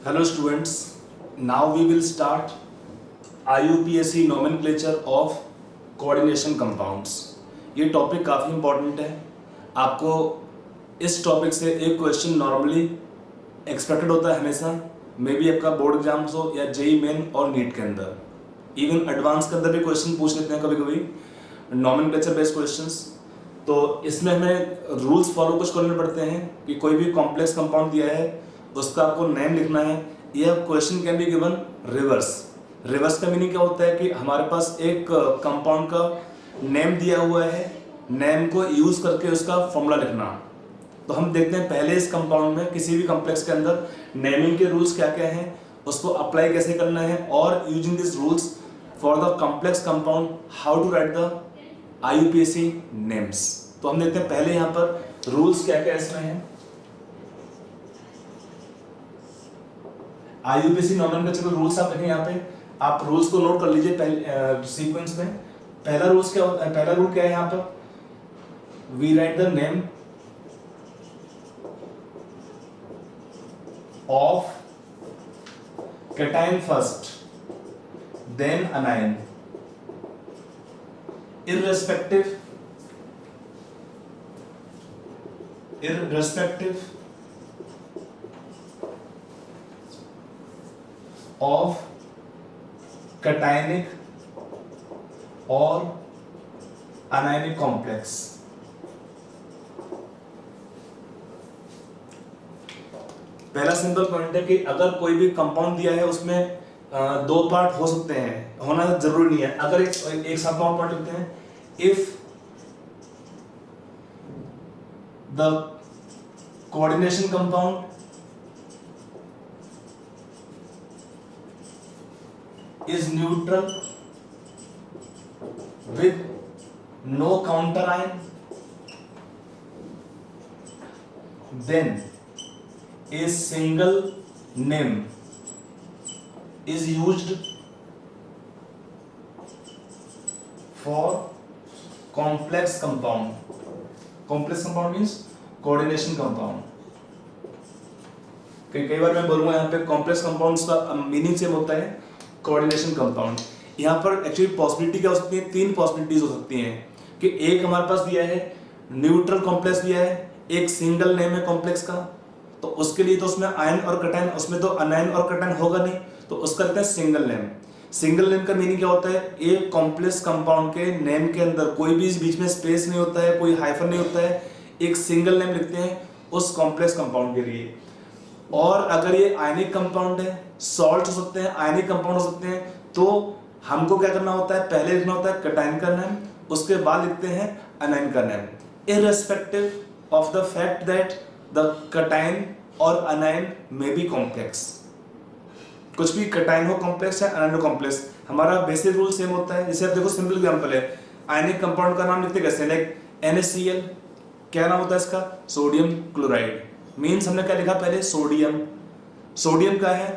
Hello students, now we will start IUPAC nomenclature of coordination compounds। ये topic काफ़ी important है। आपको इस टॉपिक से एक क्वेश्चन नॉर्मली एक्सपेक्टेड होता है हमेशा, मे बी आपका बोर्ड एग्जाम्स हो या जेई मेन और नीट के अंदर, इवन एडवांस के अंदर भी क्वेश्चन पूछ लेते हैं कभी कभी नॉमेनक्लेचर बेस्ड क्वेश्चंस। तो इसमें हमें रूल्स फॉलो कुछ करने पड़ते हैं कि कोई भी कॉम्प्लेक्स कंपाउंड दिया है उसका आपको नेम लिखना है। यह question can be given reverse. Reverse का मीनिंग क्या होता है कि हमारे पास एक कंपाउंड का नेम दिया हुआ है, नेम को यूज करके उसका फॉर्मूला लिखना। तो हम देखते हैं पहले इस कंपाउंड में किसी भी कॉम्प्लेक्स के अंदर नेमिंग के रूल्स क्या क्या हैं, उसको अप्लाई कैसे करना है, और using this rules for the complex compound how to write the IUPAC names. तो हम देखते हैं पहले यहाँ पर रूल्स क्या क्या इसमें हैं। IUPAC नॉमेनक्लेचर के रूल्स आप देखें यहाँ पे, आप रूल्स को नोट कर लीजिए पहले सीक्वेंस में। पहला रूल्स क्या होता है, पहला रूल क्या है यहाँ पर, we write the name of cation first then anion irrespective of cationic or anionic complex। पहला सिंपल पॉइंट है कि अगर कोई भी कंपाउंड दिया है उसमें दो पार्ट हो सकते हैं, होना जरूरी नहीं है। अगर एक साथ पार्ट लिखते हैं, if the coordination compound is neutral with no counter ion then a single name is used for complex compound। complex compound means coordination compound। कई बार मैं बोलूंगा यहाँ पे कॉम्प्लेक्स कंपाउंड्स का मीनिंग सेम होता है कोऑर्डिनेशन कंपाउंड। यहाँ पर एक्चुअली पॉसिबिलिटी क्या हो सकती है, तीन पॉसिबिलिटीज हो सकती हैं कि एक हमारे पास दिया है न्यूट्रल कॉम्प्लेक्स दिया है, एक सिंगल नेम है कॉम्प्लेक्स का, तो उसके लिए तो उसमें आयन और कटायन, उसमें तो अनायन और कटायन होगा नहीं, तो उसका कहते हैं सिंगल नेम। सिंगल नेम का मीनिंग क्या होता है, एक कॉम्प्लेक्स कंपाउंड के नेम के अंदर कोई भी बीच में स्पेस नहीं होता है, कोई हाइफन नहीं होता है, एक सिंगल नेम लिखते हैं उस कॉम्प्लेक्स कंपाउंड के लिए। और अगर ये आयनिक कंपाउंड है, सॉल्ट हो सकते हैं, आयनिक कंपाउंड हो सकते हैं, तो हमको क्या करना होता है, पहले लिखना होता है कटायन का नेम, उसके बाद लिखते हैं अनायन का name, irrespective of the fact that the cation और अनायन में भी कॉम्प्लेक्स। कुछ भी कटायन हो कॉम्प्लेक्स है, अनायन हो कॉम्प्लेक्स, हमारा बेसिक रूल सेम होता है। जैसे आप देखो सिंपल एग्जांपल है, आयनिक कंपाउंड का नाम लिखते कैसे, लाइक NaCl, क्या नाम होता है इसका, सोडियम क्लोराइड। मीन्स हमने क्या लिखा पहले, सोडियम, सोडियम का है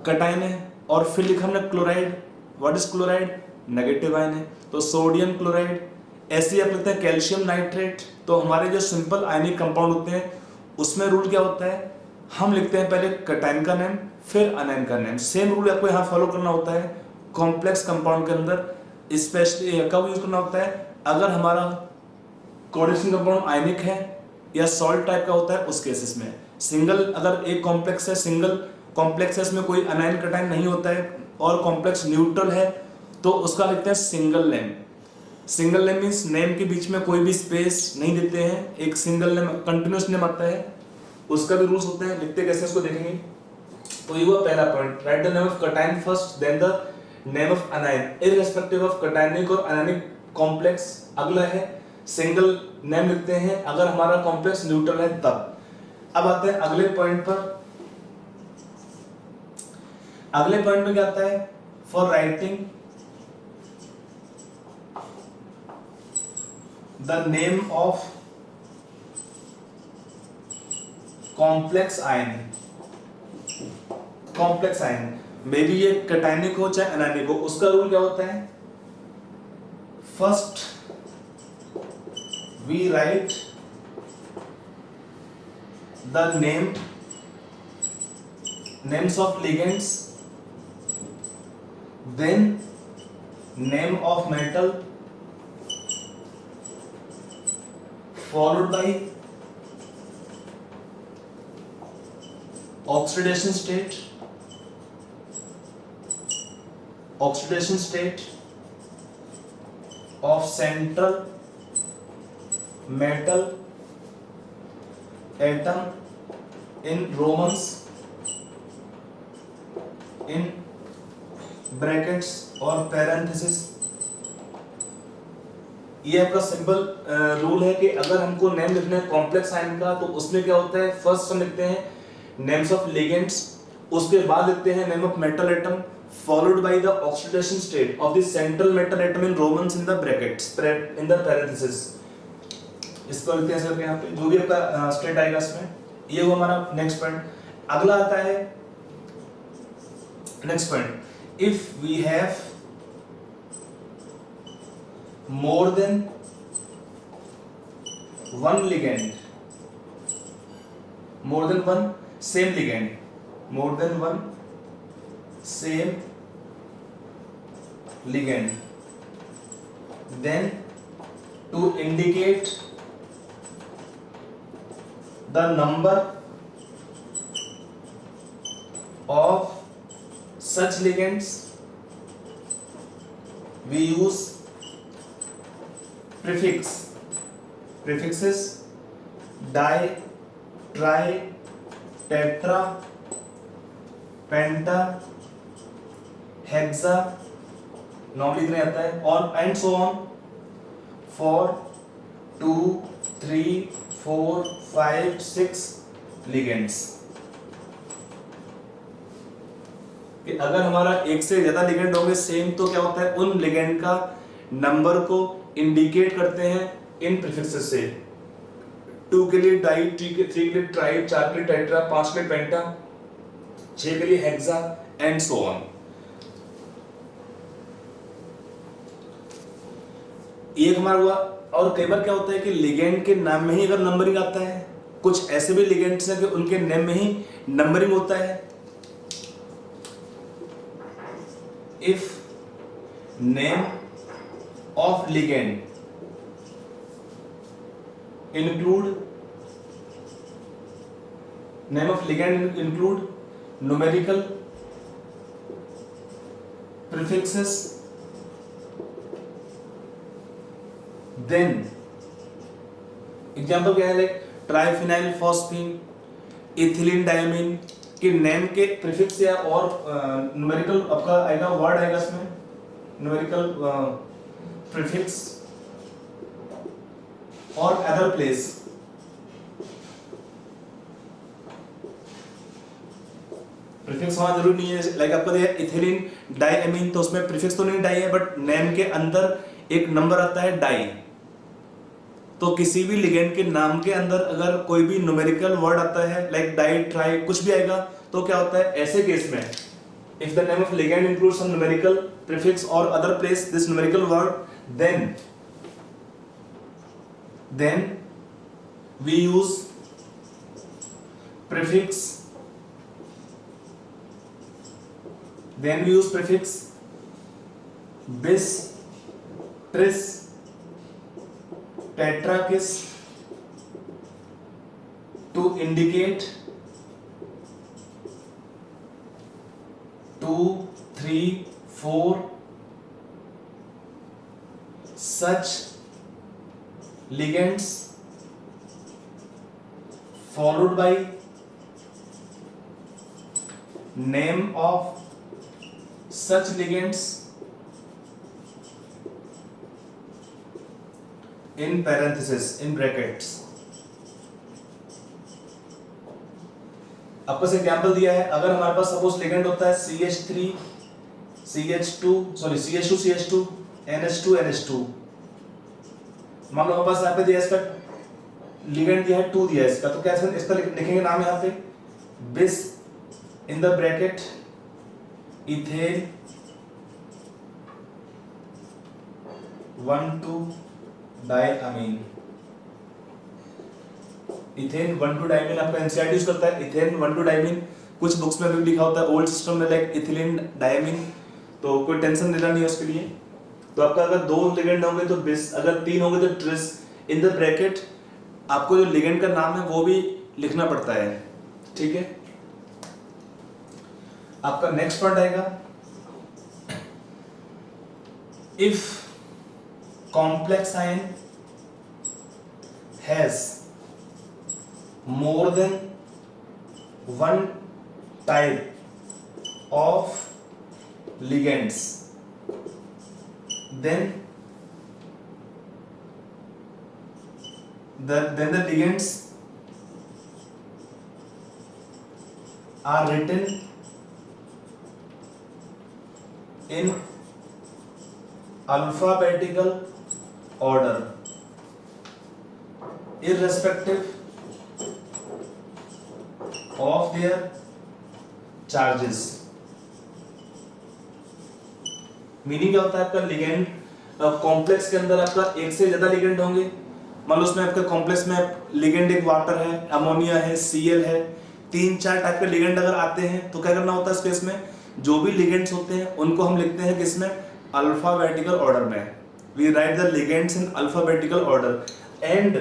कटायन है, और फिर लिखा हमने chloride. What is chloride, negative ion है, तो सोडियम क्लोराइड। ऐसे ही आप लिखते हैं कैल्शियम नाइट्रेट। तो हमारे जो सिंपल आयनिक कंपाउंड होते हैं उसमें रूल क्या होता है, हम लिखते हैं पहले कटायन का नेम फिर अनायन का नेम। सेम रूल आपको यहाँ फॉलो करना होता है कॉम्प्लेक्स कंपाउंड के अंदर। स्पेशली कब यूज करना होता है, अगर हमारा कोऑर्डिनेशन कंपाउंड आयनिक है या सॉल्ट टाइप का होता है उस केसेस में। सिंगल अगर एक कॉम्प्लेक्स है, सिंगल कॉम्प्लेक्स है, इसमें कोई अनायन कटायन नहीं होता है और कॉम्प्लेक्स न्यूट्रल है, तो उसका लिखते हैं single name. Single name means name के बीच में कोई भी स्पेस नहीं देते हैं, एक सिंगल नेम कंटिन्यूअस नेम आता है, उसका भी रूल्स होते हैं। लिखते कैसे उसको देखेंगे। तो ये हुआ पहला point, write the name of cation first then the name of anion irrespective of cationic और अनायनिक कॉम्प्लेक्स। अगला है सिंगल नेम लिखते हैं अगर हमारा कॉम्प्लेक्स न्यूट्रल है तब। अब आते हैं अगले पॉइंट पर। अगले पॉइंट में क्या आता है, for writing the name of complex ion। complex ion मे भी ये कटायनिक हो चाहे अनायनिक हो, उसका रूल क्या होता है, first we write the name names of ligands, then name of metal, followed by oxidation state of central metal atom in Romans in brackets और पैरेंथेसिस। ये आपका सिंपल रूल है कि अगर हमको नेम लिखना है कॉम्प्लेक्स आयन का तो उसमें क्या होता है, फर्स्ट हम लिखते हैं नेम्स ऑफ लिगेंड्स, उसके बाद लिखते हैं name of metal atom followed by the oxidation state of the central metal atom in Romans in the brackets in the parenthesis. इसको लिखते हैं ऐसे करके यहाँ पे जो भी आपका स्टेट आएगा इसमें। ये वो हमारा नेक्स्ट पॉइंट। अगला आता है next point, if we have more than one ligand, more than one same ligand, then to indicate the number of such ligands we use prefixes di, tri, tetra, penta, hexa, normally इतने आता है, और and so on for 2, 3, 4, 5, 6 ligands। कि अगर हमारा एक से ज्यादा लिगेंड होंगे सेम तो क्या होता है, उन लिगेंड का नंबर को इंडिकेट करते हैं इन प्रीफिक्सेस से। 2 के लिए डाई, 3 के लिए ट्राई, 4 के लिए टेट्रा, 5 के लिए पेंटा, 6 के लिए हेक्सा एंड सो ऑन। एक हमारा हुआ। और कई बार क्या होता है कि लिगेंड के नाम में ही अगर नंबरिंग आता है, कुछ ऐसे भी लिगेंड्स हैं कि उनके नेम में ही नंबरिंग होता है। If name of ligand include numerical prefixes, then example क्या है, like triphenyl phosphine, ethylene diamine कि नेम के प्रीफिक्स या और न्यूमेरिकल आपका आएगा, वर्ड आएगा इसमें, न्यूमेरिकल प्रीफिक्स और अदर प्लेस। प्रीफिक्स वहां जरूरी नहीं है, लाइक आपका दिया इथिलीन डाइएमीन, तो उसमें प्रीफिक्स तो नहीं डाई है, बट नेम के अंदर एक नंबर आता है डाई। तो किसी भी लिगेंड के नाम के अंदर अगर कोई भी न्यूमेरिकल वर्ड आता है, लाइक डाई, ट्राई, कुछ भी आएगा, तो क्या होता है ऐसे केस में, if the name of ligand includes some numerical prefix और other place this numerical word, then we use prefix bis, tris, tetrakis to indicate 2, 3, 4 such ligands, followed by name of such ligands in parenthesis, in brackets। आपको से example दिया है, अगर हमारे पास suppose ligand होता है CH3 CH2 CH2 CH2 NH2 NH2, मान लो हमारे पास यहाँ पे दिया इसका लिगेंड दिया है 2 दिया है इसका, तो कैसे इसका लिखेंगे नाम यहाँ पे, bis in the bracket ethane 1,2 diamine. Ethane 1,2 diamine आपका एनसीईआरटी यूज करता है, इथेन 1,2 डाइमीन कुछ बुक्स में भी लिखा होता है ओल्ड सिस्टम में लाइक इथिलीन डायमीन, तो कोई टेंशन लेना नहीं है उसके लिए। तो आपका अगर 2 लिगेंड होंगे तो बिस, अगर 3 होंगे तो ट्रिस। इन द ब्रैकेट आपको जो लिगेंड का नाम है वो भी लिखना पड़ता है, ठीक है। आपका नेक्स्ट पॉइंट आएगा, if complex ion has more than one type of ligands, then the ligands are written in alphabetical order irrespective of their charges। Meaning क्या होता है आपका, लिगेंड कॉम्प्लेक्स के अंदर आपका एक से ज्यादा लिगेंड होंगे। मान लो उसमें आपका कॉम्प्लेक्स में लिगेंड एक वाटर है, अमोनिया है, Cl है, 3-4 टाइप के लिगेंड अगर आते हैं तो क्या करना होता है स्पेस में, जो भी लिगेंड्स होते हैं उनको हम लिखते हैं किसमें, अल्फाबेटिकल ऑर्डर में। We write the ligands in alphabetical order and,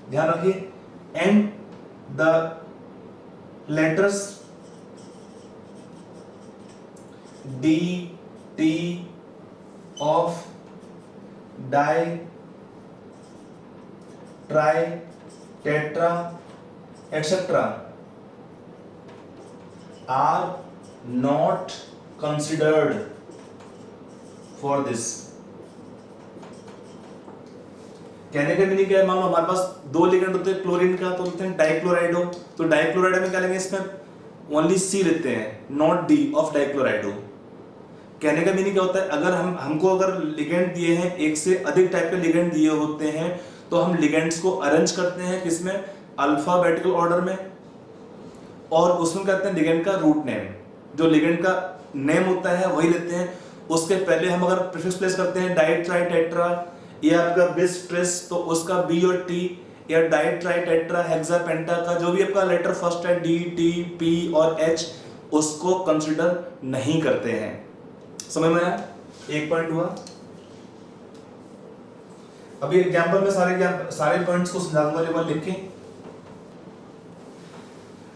ध्यान रखिए, and the letters D, T of di, tri, tetra, etc. are not considered for this। कहने का मीनिंग क्या है, मान लो हमारे पास 2 लिगेंड होते हैं क्लोरीन का, तो बोलते हैं डाइक्लोराइडो, तो डाइक्लोराइडो में क्या लेंगे, इसमें ओनली C लेते हैं, नॉट D ऑफ डाइक्लोराइडो। कहने का मीनिंग क्या होता है, अगर हमको अगर लिगेंड दिए हैं, एक से अधिक टाइप के लिगेंड दिए होते हैं, तो हम लिगेंड्स को अरेंज करते हैं किसमें, अल्फाबेटिकल ऑर्डर में, और उसमें कहते हैं लिगेंड का रूट नेम, जो लिगेंड का नेम होता है वही लेते हैं। उसके पहले हम अगर प्रीफिक्स प्लेस करते हैं डाई ट्राई टेट्रा या आपका बिस ट्रिस, तो उसका बी और टी, या डाई ट्राई टेट्रा हेक्सा पेंटा का जो भी आपका लेटर फर्स्ट है डी, टी, पी और एच, उसको कंसिडर नहीं करते हैं। समझ में आया, एक पॉइंट हुआ। अभी एग्जांपल में सारे पॉइंट्स को समझाऊंगा, जो मैं लिख के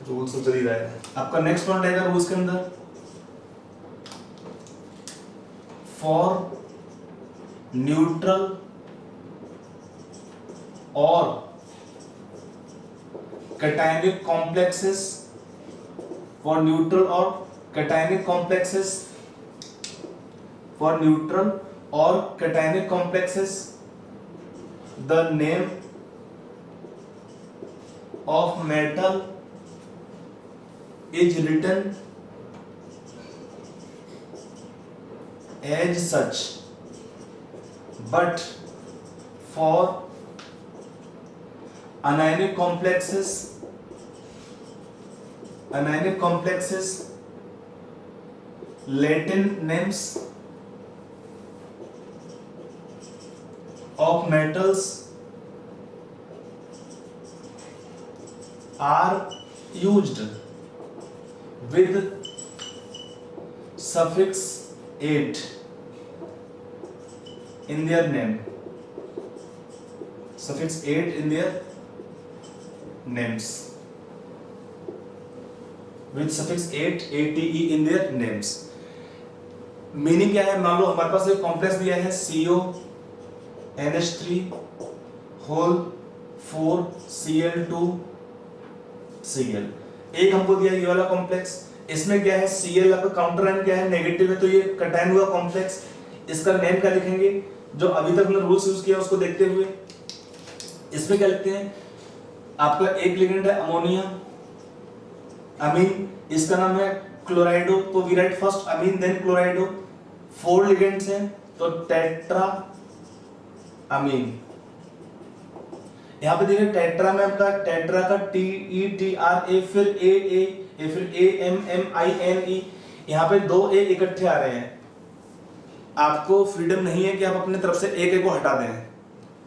रूल्स तो चल ही रहा है। आपका नेक्स्ट पॉइंट आएगा रूल्स के अंदर, फॉर न्यूट्रल और कैटायनिक कॉम्प्लेक्सेस, फॉर न्यूट्रल और cationic complexes, for neutral or cationic complexes, the name of metal is written as such, but for anionic complexes, Latin names of metals are used with suffix "ate" in their name, suffix "ate" in their names, with suffix "ate" ate in their names। Meaning क्या है, मान लो हमारे पास एक complex दिया है CO NH3 whole 4 Cl2 Cl, एक हमको दिया ये वाला कॉम्प्लेक्स, इसमें क्या है Cl आपका काउंटर आयन क्या है, नेगेटिव है, तो ये कटायन हुआ कॉम्प्लेक्स। इसका नेम क्या लिखेंगे, जो अभी तक हमने रूल्स यूज किया उसको देखते हुए, इसमें क्या लिखते हैं, आपका एक लिगेंड है अमोनिया अमीन, इसका नाम है क्लोराइडो, तो we write first amine then chlorido. 4 ligands हैं तो टेट्रा अमीन। यहाँ पे देखिए टेट्रा में आपका टेट्रा का TETRA, फिर AA, फिर AMMINE, यहाँ पे 2 A इकट्ठे आ रहे हैं। आपको फ्रीडम नहीं है कि आप अपने तरफ से एक A को हटा दें,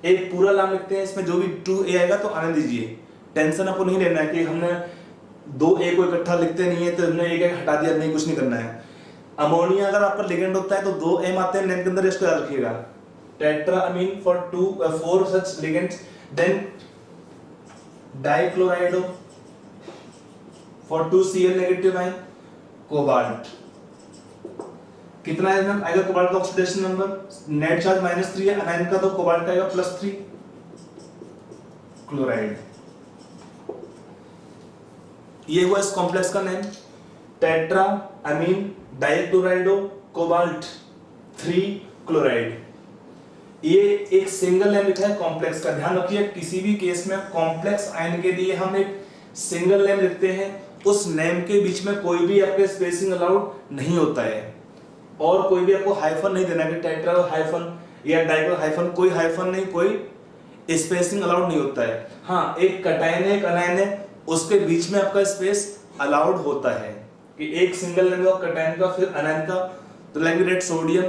एक पूरा नाम लिखते हैं, इसमें जो भी 2A आएगा तो आने दीजिए, टेंशन आपको नहीं लेना है कि हमने दो ए को इकट्ठा लिखते नहीं है तो हमने एक एक हटा दिया, नहीं कुछ नहीं करना है। अमोनिया अगर आपका लिगेंड होता है तो दो एम आते हैं नेम के अंदर, इसको याद रखिएगा। Tetra ammine for 4 such ligands, then dichlorido for 2 Cl negative ion, cobalt. कितना है मैम आएगा कोबाल्ट का ऑक्सीडेशन नंबर, नेट चार्ज -3 है अनायन का, तो कोबाल्ट का आएगा +3 क्लोराइड। ये हुआ इस कॉम्प्लेक्स का name, tetra amine डाइक्लोराइडो cobalt 3 chloride. ये एक सिंगल नेम लिखा है कॉम्प्लेक्स का, ध्यान रखिए किसी भी केस में कॉम्प्लेक्स आयन के लिए हम एक सिंगल नेम लिखते हैं, उस नेम के बीच में कोई भी आपके स्पेसिंग अलाउड नहीं होता है, और कोई भी आपको हाइफन नहीं देना कि टेट्रा हाइफन या डाइक्लो हाइफन, कोई हाइफन नहीं, कोई स्पेसिंग अलाउड नहीं होता है। हाँ, एक कटायन है एक अनायन है, उसके बीच में आपका स्पेस अलाउड होता है कि एक सिंगल नेम का कटायन का फिर अनायन का, तो लैंग्वेज सोडियम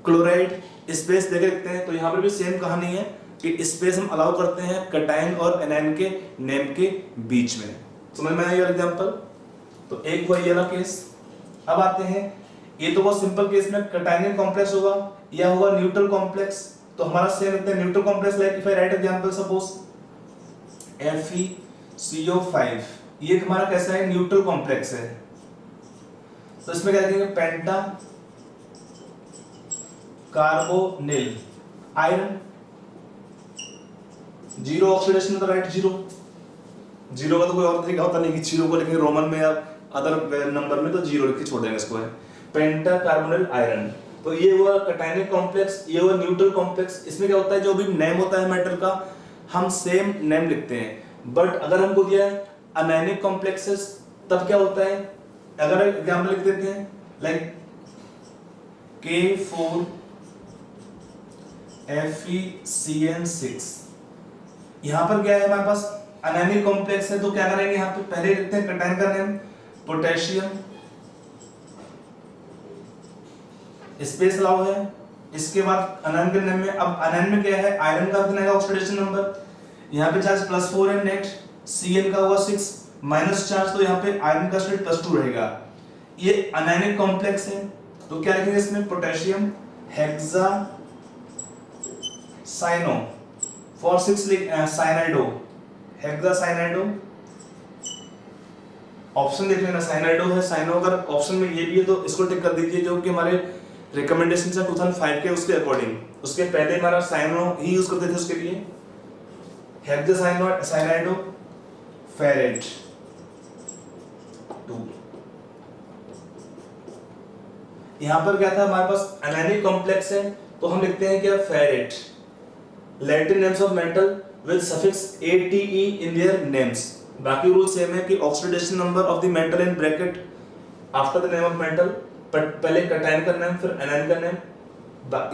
क्लोराइड स्पेस देके लिखते हैं। तो यहाँ पर भी सेम कहानी है कि स्पेस हम अलाउ करते हैं कटायन और एनायन के नेम के बीच में। समझ में आया एग्जांपल? तो एक हुआ ये वाला केस। अब आते हैं, ये तो बहुत सिंपल केस में कटायनियन कॉम्प्लेक्स होगा या होगा न्यूट्रल कॉम्प्लेक्स, तो हमारा सेम लिखते हैं neutral complex. Like if I right example suppose FeCO5, ये हमारा कैसा है, न्यूट्रल कॉम्प्लेक्स है, तो इसमें क्या लिखेंगे, पेंटा कार्बोनिल आयरन, जीरो ऑक्सीडेशन तो राइट जीरो, जीरो का तो कोई और तरीका होता नहीं कि जीरो को लिखेंगे रोमन में या अदर नंबर में, तो जीरो लिख के छोड़ देंगे इसको, है पेंटा कार्बोनिल आयरन। तो ये हुआ कटायनिक कॉम्प्लेक्स, ये हुआ न्यूट्रल कॉम्प्लेक्स। इसमें क्या होता है, जो भी नेम होता है मेटल का हम सेम नेम लिखते हैं, बट अगर हमको दिया है अनायनिक कॉम्प्लेक्सेस तब क्या होता है, अगर एग्जांपल लिख देते हैं लाइक K4 FeCN6, यहां पर क्या है हमारे पास अनायनिक कॉम्प्लेक्स है, तो क्या करेंगे यहाँ पे पहले लिखते हैं कटायन का नेम पोटेशियम, स्पेस अलाउ है, इसके बाद अनायन के नेम में, अब अनायन में क्या है, आयरन का कितना है ऑक्सीडेशन नंबर, यहाँ पे चार्ज +4 है, नेट Cl का हुआ 6 माइनस चार्ज, तो यहाँ पे आयरन का स्टेट +2 रहेगा। ये अनायनिक कॉम्प्लेक्स है, तो क्या लिखेंगे इसमें, potassium hexa cyano for 6 cyanido, hexa cyanido, option देख लेना, साइनाइडो है, साइनो अगर ऑप्शन में ये भी है तो इसको टिक कर दीजिए, जो कि हमारे रिकमेंडेशन से 2005 के उसके अकॉर्डिंग, उसके पहले हमारा साइनो ही यूज करते थे उसके लिए, हेक्सा साइनाइडो फेरेट 2। यहां पर क्या था हमारे पास अनायनिक कॉम्प्लेक्स है, तो हम लिखते हैं क्या, ferrate. Latin names of metal with suffix ATE in their names, बाकी रूल सेम है कि oxidation number of the metal in bracket after the name of metal, but पहले कटायन का नेम फिर एनायन का नेम,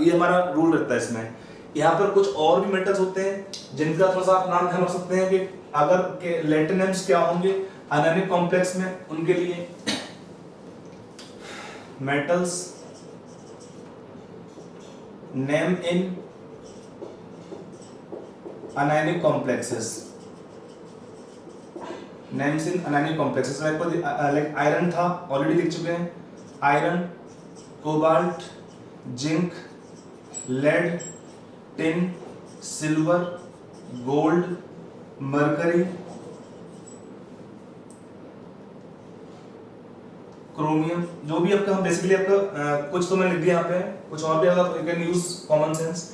ये हमारा रूल रहता है इसमें। यहाँ पर कुछ और भी मेटल्स होते हैं जिनका थोड़ा सा आप नाम ध्यान रख सकते हैं कि अगर के लैटिन नेम्स क्या होंगे अनायनिक कॉम्प्लेक्स में, उनके लिए metals name in anionic complexes, names in anionic complexes, like iron था ऑलरेडी लिख चुके हैं, iron, cobalt, zinc, lead, tin, silver, gold, mercury, chromium, जो भी आपका बेसिकली आपका कुछ तो मैं लिख दिया यहाँ पे, कुछ और भी अगर you can use common sense.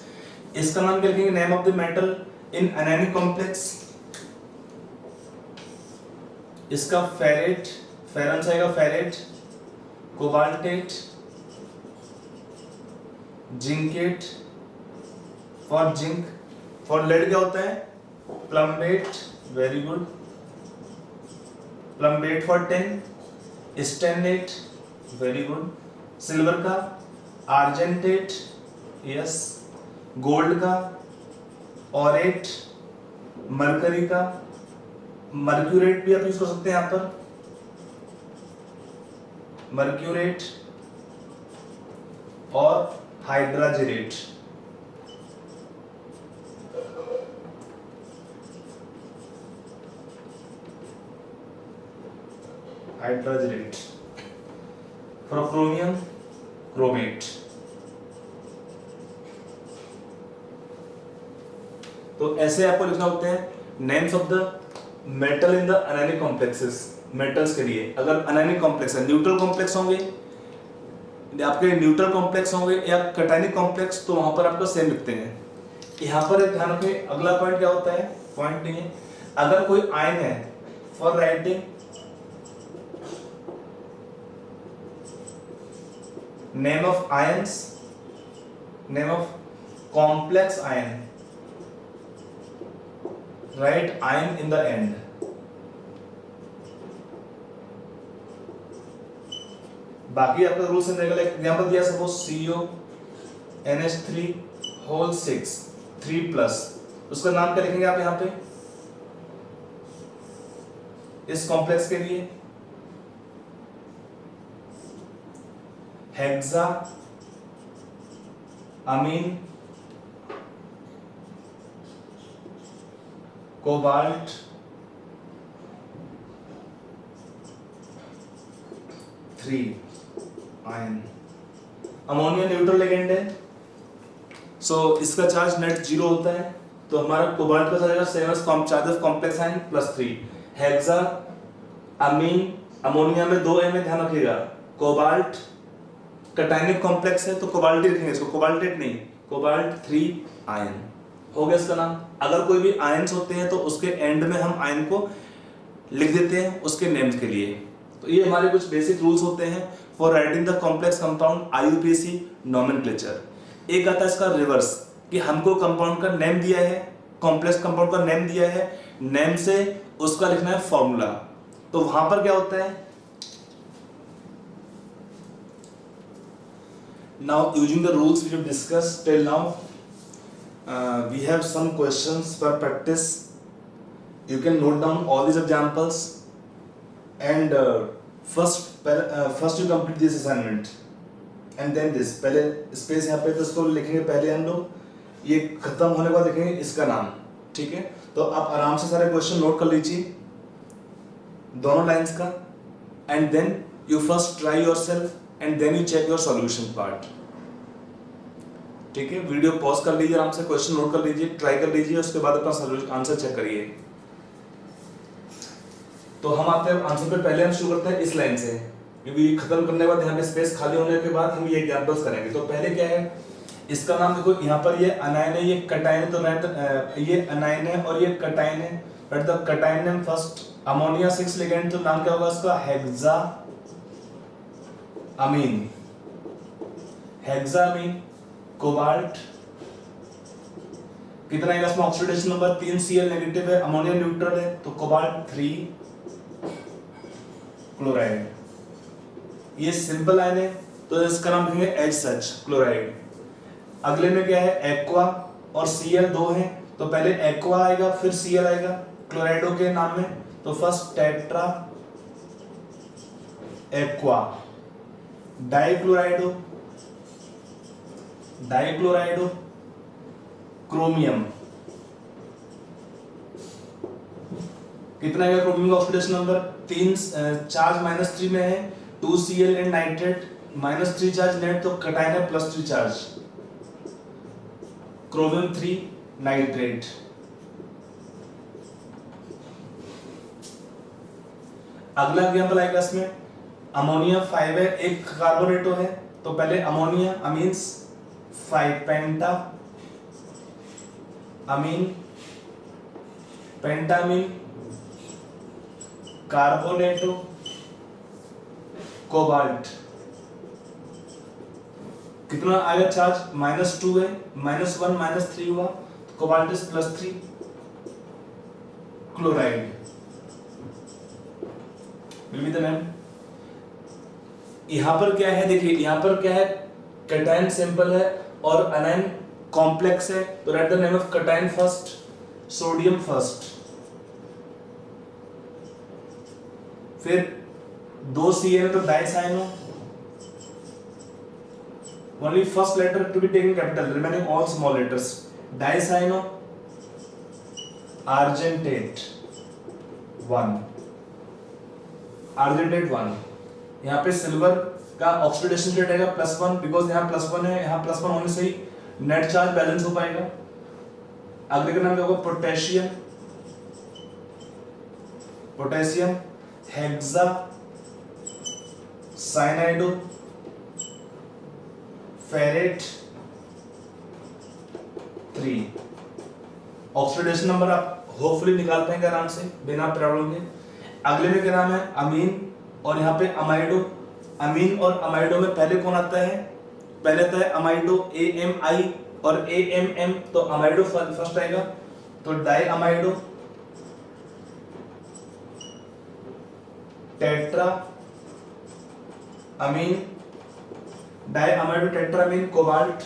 इसका नाम क्या लिखेंगे, name of the metal in anionic complex, इसका फेरेट, फेरन से आएगा ferrate, cobaltate, zincate for zinc, for lead क्या होता है, plumbate, very good, plumbate for tin, stannate, very good, silver का आर्जेंटेट, यस, गोल्ड का ऑरेट, मरकरी का मर्क्यूरेट भी आप यूज कर सकते हैं यहाँ पर, मर्क्यूरेट और hydrargyrate. Hydrogenate, for chromium chromate. तो ऐसे आपको लिखना होते हैं names of the metal in the anionic complexes. Metals के लिए अगर अनायनिक कॉम्प्लेक्स है, न्यूट्रल कॉम्प्लेक्स होंगे, आपके न्यूट्रल कॉम्प्लेक्स होंगे या कैटायनिक कॉम्प्लेक्स, तो वहां पर आपको सेम लिखते हैं। यहाँ पर एक ध्यान रखें, अगला पॉइंट क्या होता है, पॉइंट नहीं है, अगर कोई आयन है for writing name of ions, name of complex ion, right ion in the end. बाकी आपका रूल्स एंड रेगुलर एग्जांपल दिया, सपोज CO NH3 होल 6 3+, उसका नाम क्या लिखेंगे आप यहाँ पे इस कॉम्प्लेक्स के लिए, hexa ammine cobalt three ion. Ammonia neutral ligand है, सो इसका चार्ज नेट 0 होता है, तो हमारा कोबाल्ट का charge same as charge of complex ion +3। Hexa amine, ammonia में 2 M है, ध्यान रखिएगा। कोबाल्ट कैटायनिक कॉम्प्लेक्स है तो कोबाल्ट ही लिखेंगे इसको, कोबाल्टेट नहीं, कोबाल्ट 3 आयन हो गया इसका नाम। अगर कोई भी आयन्स होते हैं तो उसके एंड में हम आयन को लिख देते हैं उसके नेम्स के लिए। तो ये हमारे कुछ बेसिक रूल्स होते हैं for writing the complex compound IUPAC nomenclature. एक आता है इसका रिवर्स, कि हमको कंपाउंड का नेम दिया है, कॉम्प्लेक्स कंपाउंड का नेम दिया है, नेम से उसका लिखना है फॉर्मूला। तो वहां पर क्या होता है, now using the rules we have discussed till now, we have some questions for practice. You can note down all these examples and first you complete this assignment and then this, पहले space यहाँ पे तो इसको लिखेंगे पहले हम लोग, ये खत्म होने के बाद लिखेंगे इसका नाम, ठीक है। तो आप आराम से सारे क्वेश्चन नोट कर लीजिए दोनों लाइंस का, and then you first try yourself and then you check your solution part, ठीक है। वीडियो पॉज कर लीजिए, आराम से क्वेश्चन नोट कर लीजिए, ट्राई कर लीजिए, उसके बाद अपना आंसर चेक करिए। तो हम आते हैं आंसर पे, पहले हम शुरू करते हैं इस लाइन से, क्योंकि खत्म करने के बाद यहाँ पे स्पेस खाली होने के बाद हम ये एग्जांपल्स करेंगे। तो पहले क्या है, इसका नाम देखो, यहाँ पर ये अनायन है, ये कटायन है, तो राइट ये अनायन है और ये कटायन है, right the cation name first, ammonia 6 ligand, तो नाम क्या होगा इसका, हेक्सा अमीन, हेक्सा अमीन। कोबाल्ट कितना है इसमें, ऑक्सीडेशन नंबर 3 Cl नेगेटिव है, अमोनिया न्यूट्रल है, तो कोबाल्ट 3 क्लोराइड। ये सिंपल आयन है तो इसका नाम लिखेंगे एच सच क्लोराइड। अगले में क्या है, एक्वा और Cl 2 है, तो पहले एक्वा आएगा फिर Cl आएगा क्लोराइडो के नाम में, तो फर्स्ट टेट्रा एक्वा। डाइक्लोराइडो, डाइक्लोराइडो क्रोमियम, कितना है क्रोमियम का ऑक्सीडेशन नंबर 3, चार्ज -3 में है, 2 Cl and nitrate, -3 charge net, तो कटायन है +3 चार्ज, क्रोमियम 3 नाइट्रेट। अगला एग्जांपल आएगा इसमें, अमोनिया 5 है, एक कार्बोनेटो है, तो पहले अमोनिया अमीन्स 5 पेंटा अमीन, पेंटामीन कार्बोनेटो कोबाल्ट, कितना आएगा चार्ज, -2 है, -1 -3 हुआ, तो cobalt is +3 chloride, will be the name. यहां पर क्या है, देखिए यहां पर क्या है, कैटायन सिंपल है और अनायन कॉम्प्लेक्स है, तो right the name of cation first, sodium first, फिर 2 Cl तो डाइसाइनो, only first letter to be taken capital, remaining all small letters, डाइसाइनो आर्जेंटेट 1, आर्जेंटेट 1, यहाँ पे सिल्वर का ऑक्सीडेशन स्टेट रहेगा +1, बिकॉज यहाँ +1 है, यहाँ +1 होने से ही नेट चार्ज बैलेंस हो पाएगा। अगले का नाम क्या होगा? Potassium, potassium hexa cyanido ferrate 3। Oxidation number आप होपफुली निकाल पाएंगे आराम से बिना प्रॉब्लम के। अगले में क्या नाम है? अमीन, और यहाँ पे अमाइडो। अमीन और अमाइडो में पहले कौन आता है? पहले आता है अमाइडो, AMI और AMM, तो अमाइडो फर्स्ट आएगा, तो die amido, tetra amine, die amido tetra amine, cobalt,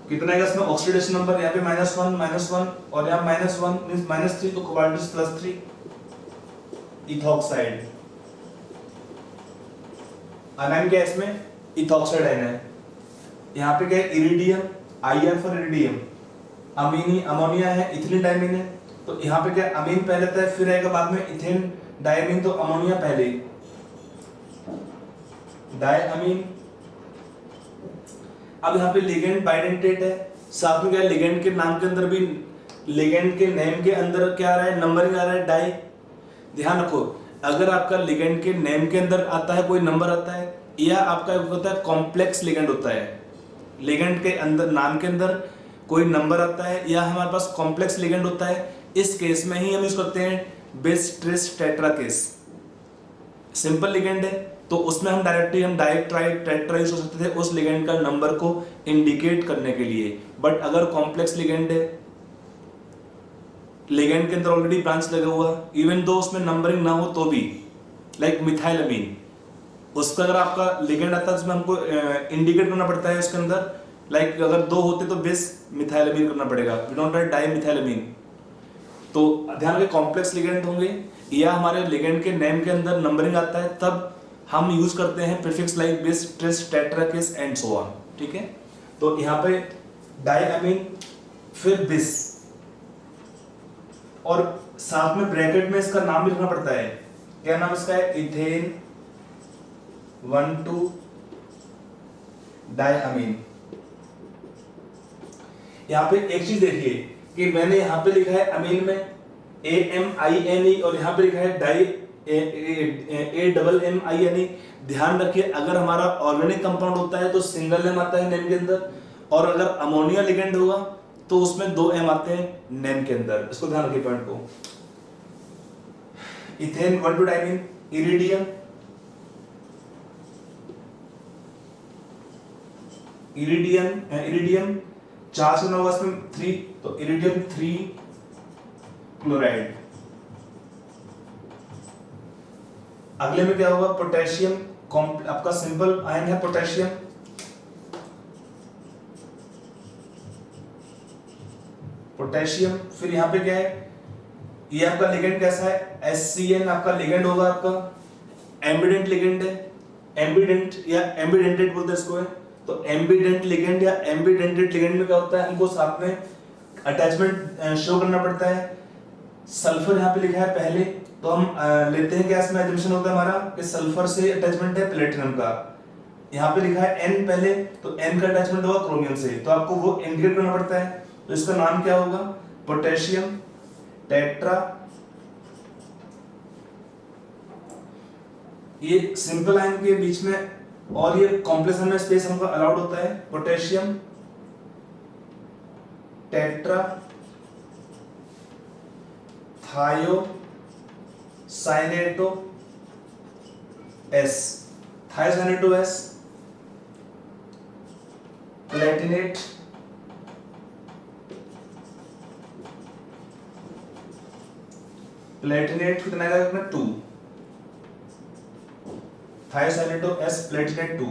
कितना है इसमें ऑक्सीडेशन नंबर? यहाँ पे -1 और यहाँ -1 मींस -3, तो कोबाल्ट +3, इथॉक्साइड। अनाइन क्या है इसमें? इथॉक्साइड आयन है। यहाँ पे क्या है? Iridium, IR for iridium. Amini ammonia है, इथिलीन डायमीन है, तो यहाँ पे क्या? अमीन पहले आता है, फिर आएगा बाद में इथेन डायमीन, तो अमोनिया पहले, डायअमीन। अब यहाँ पे लिगेंड बाइडेंटेट है, साथ में क्या है? लिगेंड के नाम के अंदर भी, लिगेंड के नेम के अंदर क्या आ रहा है? नंबरिंग आ रहा है, डाई। ध्यान रखो, अगर आपका लिगेंड के नेम के अंदर आता है कोई नंबर आता है, या आपका होता है कॉम्प्लेक्स लिगेंड होता है, लिगेंड के अंदर नाम के अंदर कोई नंबर आता है, या हमारे पास कॉम्प्लेक्स लिगेंड होता है, इस केस में ही हम यूज करते हैं bis tris tetrakis. Simple ligand है तो उसमें हम डायरेक्टली हम डाई ट्राई टेट्रा यूज कर सकते थे उस लिगेंड का नंबर को इंडिकेट करने के लिए। बट अगर कॉम्प्लेक्स लिगेंड है, लिगेंड के अंदर ऑलरेडी ब्रांच लगा हुआ, इवन दो उसमें नंबरिंग ना हो तो भी, लाइक मिथाइलअमीन, उसका अगर आपका लिगेंड आता है जिसमें हमको इंडिकेट करना पड़ता है उसके अंदर, लाइक अगर दो होते तो बिस मिथाइलअमीन करना पड़ेगा, वी डोंट राइट डाई मिथाइलअमीन। तो ध्यान रखें, कॉम्प्लेक्स लिगेंड होंगे या हमारे लिगेंड के नेम के अंदर नंबरिंग आता है, तब हम यूज करते हैं prefix like bis tris tetrakis and so on. ठीक है, तो यहाँ पे डायअमीन, फिर बिस, और साथ में ब्रैकेट में इसका नाम भी लिखना पड़ता है। क्या नाम इसका है? इथेन 1,2 डायअमीन। यहाँ पे एक चीज देखिए कि मैंने यहाँ पे लिखा है अमीन में AMINE और यहाँ पे लिखा है डाई AMMINE। ध्यान रखिए, अगर हमारा ऑर्गेनिक कंपाउंड होता है तो सिंगल नेम आता है नेम के अंदर, और अगर अमोनिया लिगेंड होगा तो उसमें 2 M आते हैं नेम के अंदर। इसको ध्यान रखिए पॉइंट को। Ethane 1,2 diamine, iridium, iridium charge होना होगा इसमें 3, तो इरिडियम 3 क्लोराइड। अगले में क्या होगा? पोटेशियम, आपका सिंपल आयन है पोटेशियम, पोटेशियम। फिर यहाँ पे क्या है? ये आपका लिगेंड कैसा है? SCN आपका लिगेंड होगा, आपका एम्बिडेंट लिगेंड है, एम्बिडेंट या एम्बिडेंटेड बोलते हैं इसको है। तो एम्बिडेंट लिगेंड या एम्बिडेंटेड लिगेंड में क्या होता है? हमको साथ में अटैचमेंट शो करना पड़ता है। सल्फर यहाँ पे लिखा है पहले, तो हम लेते हैं क्या इसमें एजम्पशन होता है हमारा कि सल्फर से अटैचमेंट है प्लेटिनम का। यहाँ पे लिखा है N पहले, तो N का अटैचमेंट होगा क्रोमियम से, तो आपको वो इंडिकेट करना पड़ता है। तो इसका नाम क्या होगा? Potassium tetra. ये सिंपल आयन के बीच में और ये कॉम्प्लेक्स में स्पेस हमको अलाउड होता है। पोटेशियम टेट्रा थायो साइनेटो S, थायोसाइनेटो S, प्लेटिनेट कितना आएगा इसमें? 2, थायोसाइनेटो S प्लेटिनेट 2।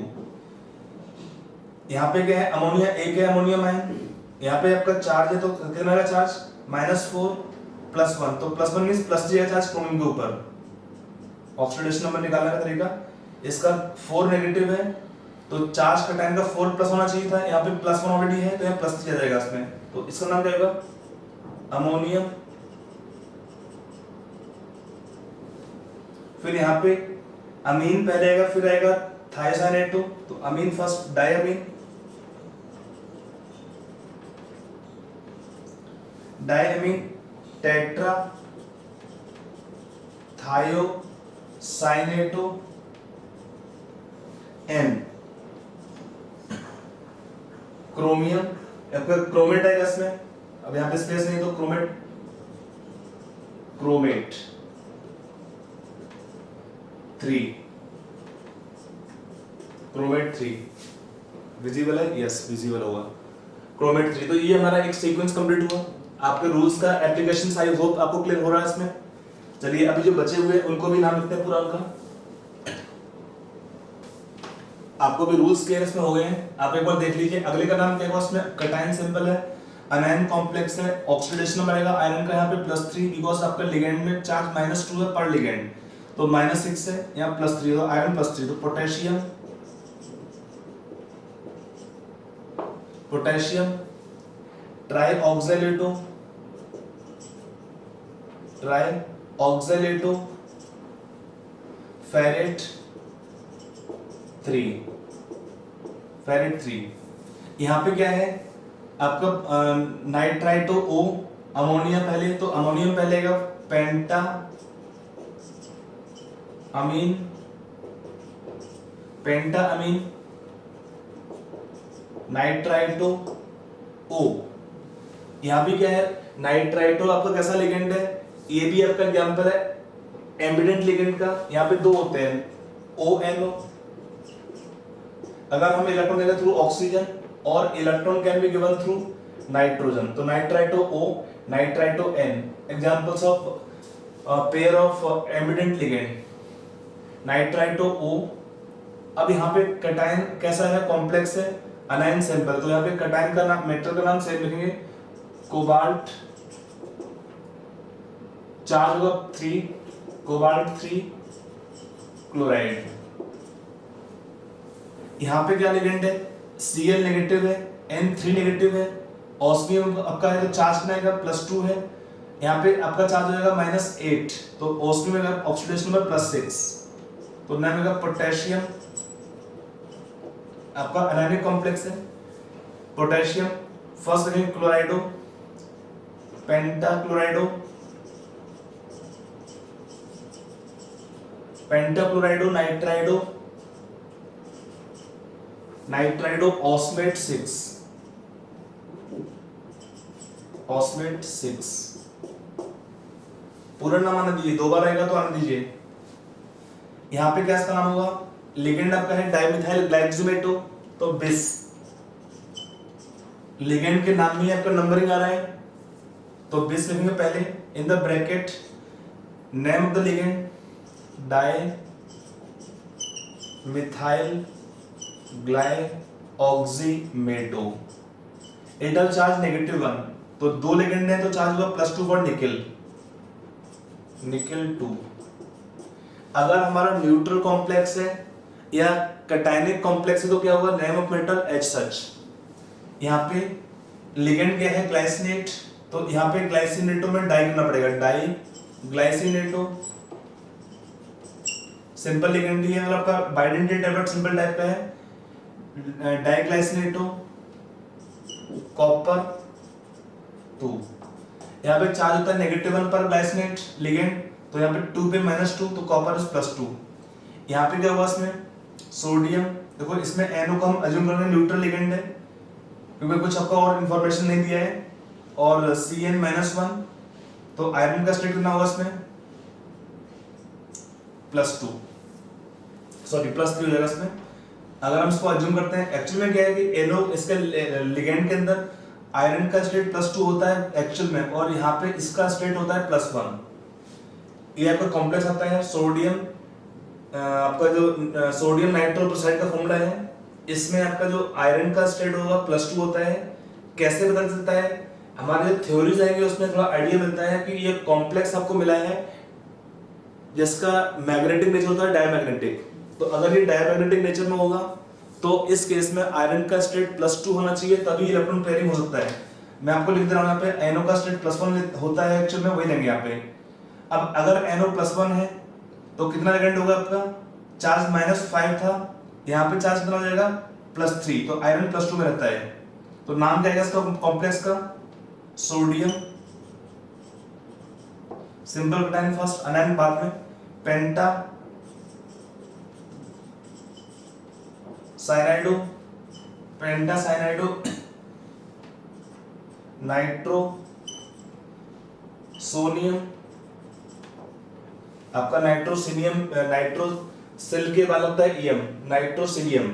यहाँ पे क्या है? अमोनिया, एक है अमोनियम आयन, यहाँ पे आपका चार्ज है, तो कितना का चार्ज? -4 +1, तो +1 मींस +3 है चार्ज क्रोमियम के ऊपर। ऑक्सीडेशन नंबर निकालने का तरीका, इसका 4 नेगेटिव है, तो चार्ज का टाइम का 4 प्लस होना चाहिए था, यहाँ पे +1 ऑलरेडी है, तो यहाँ +3 आ जाएगा इसमें। तो इसका नाम क्या होगा? अमोनियम, फिर यहाँ पे अमीन पहले आएगा, फिर आएगा थायोसाइनेटो, तो ammine first, diammine, diammine, tetra thiocyanato N, chromium, आपका क्रोमेट आएगा इसमें, अब यहाँ पे स्पेस नहीं तो क्रोमेट, क्रोमेट 3, क्रोमेट 3 विजिबल है, यस विजिबल होगा क्रोमेट 3। तो ये हमारा एक सीक्वेंस कंप्लीट हुआ। आपके रूल्स का एप्लीकेशन आई होप आपको क्लियर हो रहा है इसमें। चलिए अभी जो बचे हुए उनको भी नाम लिखते हैं पूरा उनका। आपको भी रूल्स क्लियर इसमें हो गए हैं, आप एक बार देख लीजिए। अगले का नाम क्या है, उसमें कटायन सिंपल है, अनायन कॉम्प्लेक्स है, ऑक्सीडेशन नंबर आएगा आयरन का यहाँ पे +3 बिकॉज आपका लिगेंड में चार्ज -2 है पर लिगेंड, तो -6 है, यहाँ +3 तो आयरन +3, तो potassium, potassium tri oxalato, tri oxalato, ferrate 3, ferrate 3। यहाँ पे क्या है आपका नाइट्राइटो ओ, अमोनिया पहले, तो अमोनियम पहले आएगा, पेंटा अमीन, पेंटा अमीन, नाइट्राइटो ओ। यहाँ भी क्या है, नाइट्राइटो आपका कैसा लिगेंड है, ये भी आपका एग्जांपल है एम्बिडेंट लिगेंड का। यहाँ पे 2 होते हैं, ONO, अगर हम इलेक्ट्रॉन देंगे थ्रू ऑक्सीजन और electron can be given through nitrogen, तो nitrito O, nitrito N, examples of pair of ambident ligand, nitrito O। अब यहाँ पे कटायन कैसा है, कॉम्प्लेक्स है, अनायन सिंपल, तो यहाँ पे कटायन का नाम, मेटल का नाम सेम लिखेंगे, कोबाल्ट, चार्ज होगा 3, कोबाल्ट 3 क्लोराइड। यहाँ पे क्या लिगेंड है, Cl नेगेटिव है, N3 नेगेटिव है, ऑस्मियम आपका है तो चार्ज कितना आएगा, +2 है, यहाँ पे आपका चार्ज हो जाएगा -8, तो ऑस्मियम में ऑक्सीडेशन नंबर +6, तो नाम आएगा पोटेशियम, आपका अनायनिक कॉम्प्लेक्स है, पोटेशियम फर्स्ट लिखेंगे क्लोराइडो, पेंटाक्लोराइडो, पेंटाक्लोराइडो, नाइट्राइडो, नाइट्राइडो ऑस्मेट 6, ऑस्मेट 6, पूरा नाम आने दीजिए, 2 बार आएगा तो आने दीजिए। यहाँ पे क्या इसका नाम होगा, लिगेंड आपका है डाइमिथाइल ग्लाइकोजेनेटो, तो बिस, लिगेंड के नाम में आपका नंबरिंग आ रहा है, तो बिस लिखेंगे पहले, in the bracket name of the ligand dimethyl glyoximato, एटल चार्ज -1, तो 2 लिगेंड है तो चार्ज होगा +2 फॉर निकल, निकल 2। अगर हमारा न्यूट्रल कॉम्प्लेक्स है या कटायनिक कॉम्प्लेक्स है तो क्या होगा, नेम ऑफ मेटल एच सच। यहाँ पे लिगेंड क्या है, ग्लाइसिनेट, तो यहाँ पे ग्लाइसिनेटो में डाई करना पड़ेगा, डाई ग्लाइसिनेटो, सिंपल लिगेंड ही है, मतलब आपका बाइडेंटेड टैबलेट सिंपल टाइप का है, डाइग्लाइसिनेटो, कॉपर 2। यहाँ पे चार्ज होता है -1 पर ग्लाइसिनेट लिगेंड, तो यहाँ पे 2 पे -2, तो कॉपर इज +2। यहाँ पे क्या हुआ इसमें, सोडियम, देखो इसमें NO को हम अज्यूम कर रहे हैं न्यूट्रल लिगेंड है क्योंकि कुछ आपका और इंफॉर्मेशन नहीं दिया है, और Cn-1, तो आयरन का स्टेट कितना होगा इसमें, +2, सॉरी +3 हो जाएगा इसमें। अगर हम इसको अज्यूम करते हैं, एक्चुअल में क्या है कि NO इसके लिगेंड के अंदर आयरन का स्टेट +2 होता है एक्चुअल में, और यहाँ पे इसका स्टेट होता है +1। ये आपका कॉम्प्लेक्स आता है सोडियम, आपका जो सोडियम नाइट्रोक्लोराइड का फॉर्मूला है, इसमें आपका जो आयरन का स्टेट होगा +2 होता है। कैसे पता चलता है, हमारे जो थ्योरीज आएंगे उसमें थोड़ा आइडिया मिलता है कि ये कॉम्प्लेक्स आपको मिला है जिसका मैग्नेटिक नेचर होता है डायमैग्नेटिक, तो अगर ये डायमैग्नेटिक नेचर में होगा तो इस केस में आयरन का स्टेट +2 होना चाहिए, तभी इलेक्ट्रॉन पेयरिंग हो सकता है। मैं आपको लिख दे रहा हूँ यहाँ पे NO का स्टेट +1 होता है, एक्चुअल में वही लेंगे यहाँ पे। अब अगर NO +1 है तो कितना लिगेंड होगा आपका, चार्ज -5 था, यहाँ पे चार्ज कितना हो जाएगा +3, तो आयरन +2 में रहता है। तो नाम क्या है इसका कॉम्प्लेक्स का, सोडियम, सिंपल कैटायन फर्स्ट, अनायन बाद में, पेंटा साइनाइडो, पेंटा साइनाइडो, नाइट्रो सोनियम, आपका नाइट्रोसिनियम, नाइट्रो सेल के बाद लगता है ईएम, नाइट्रोसिनियम,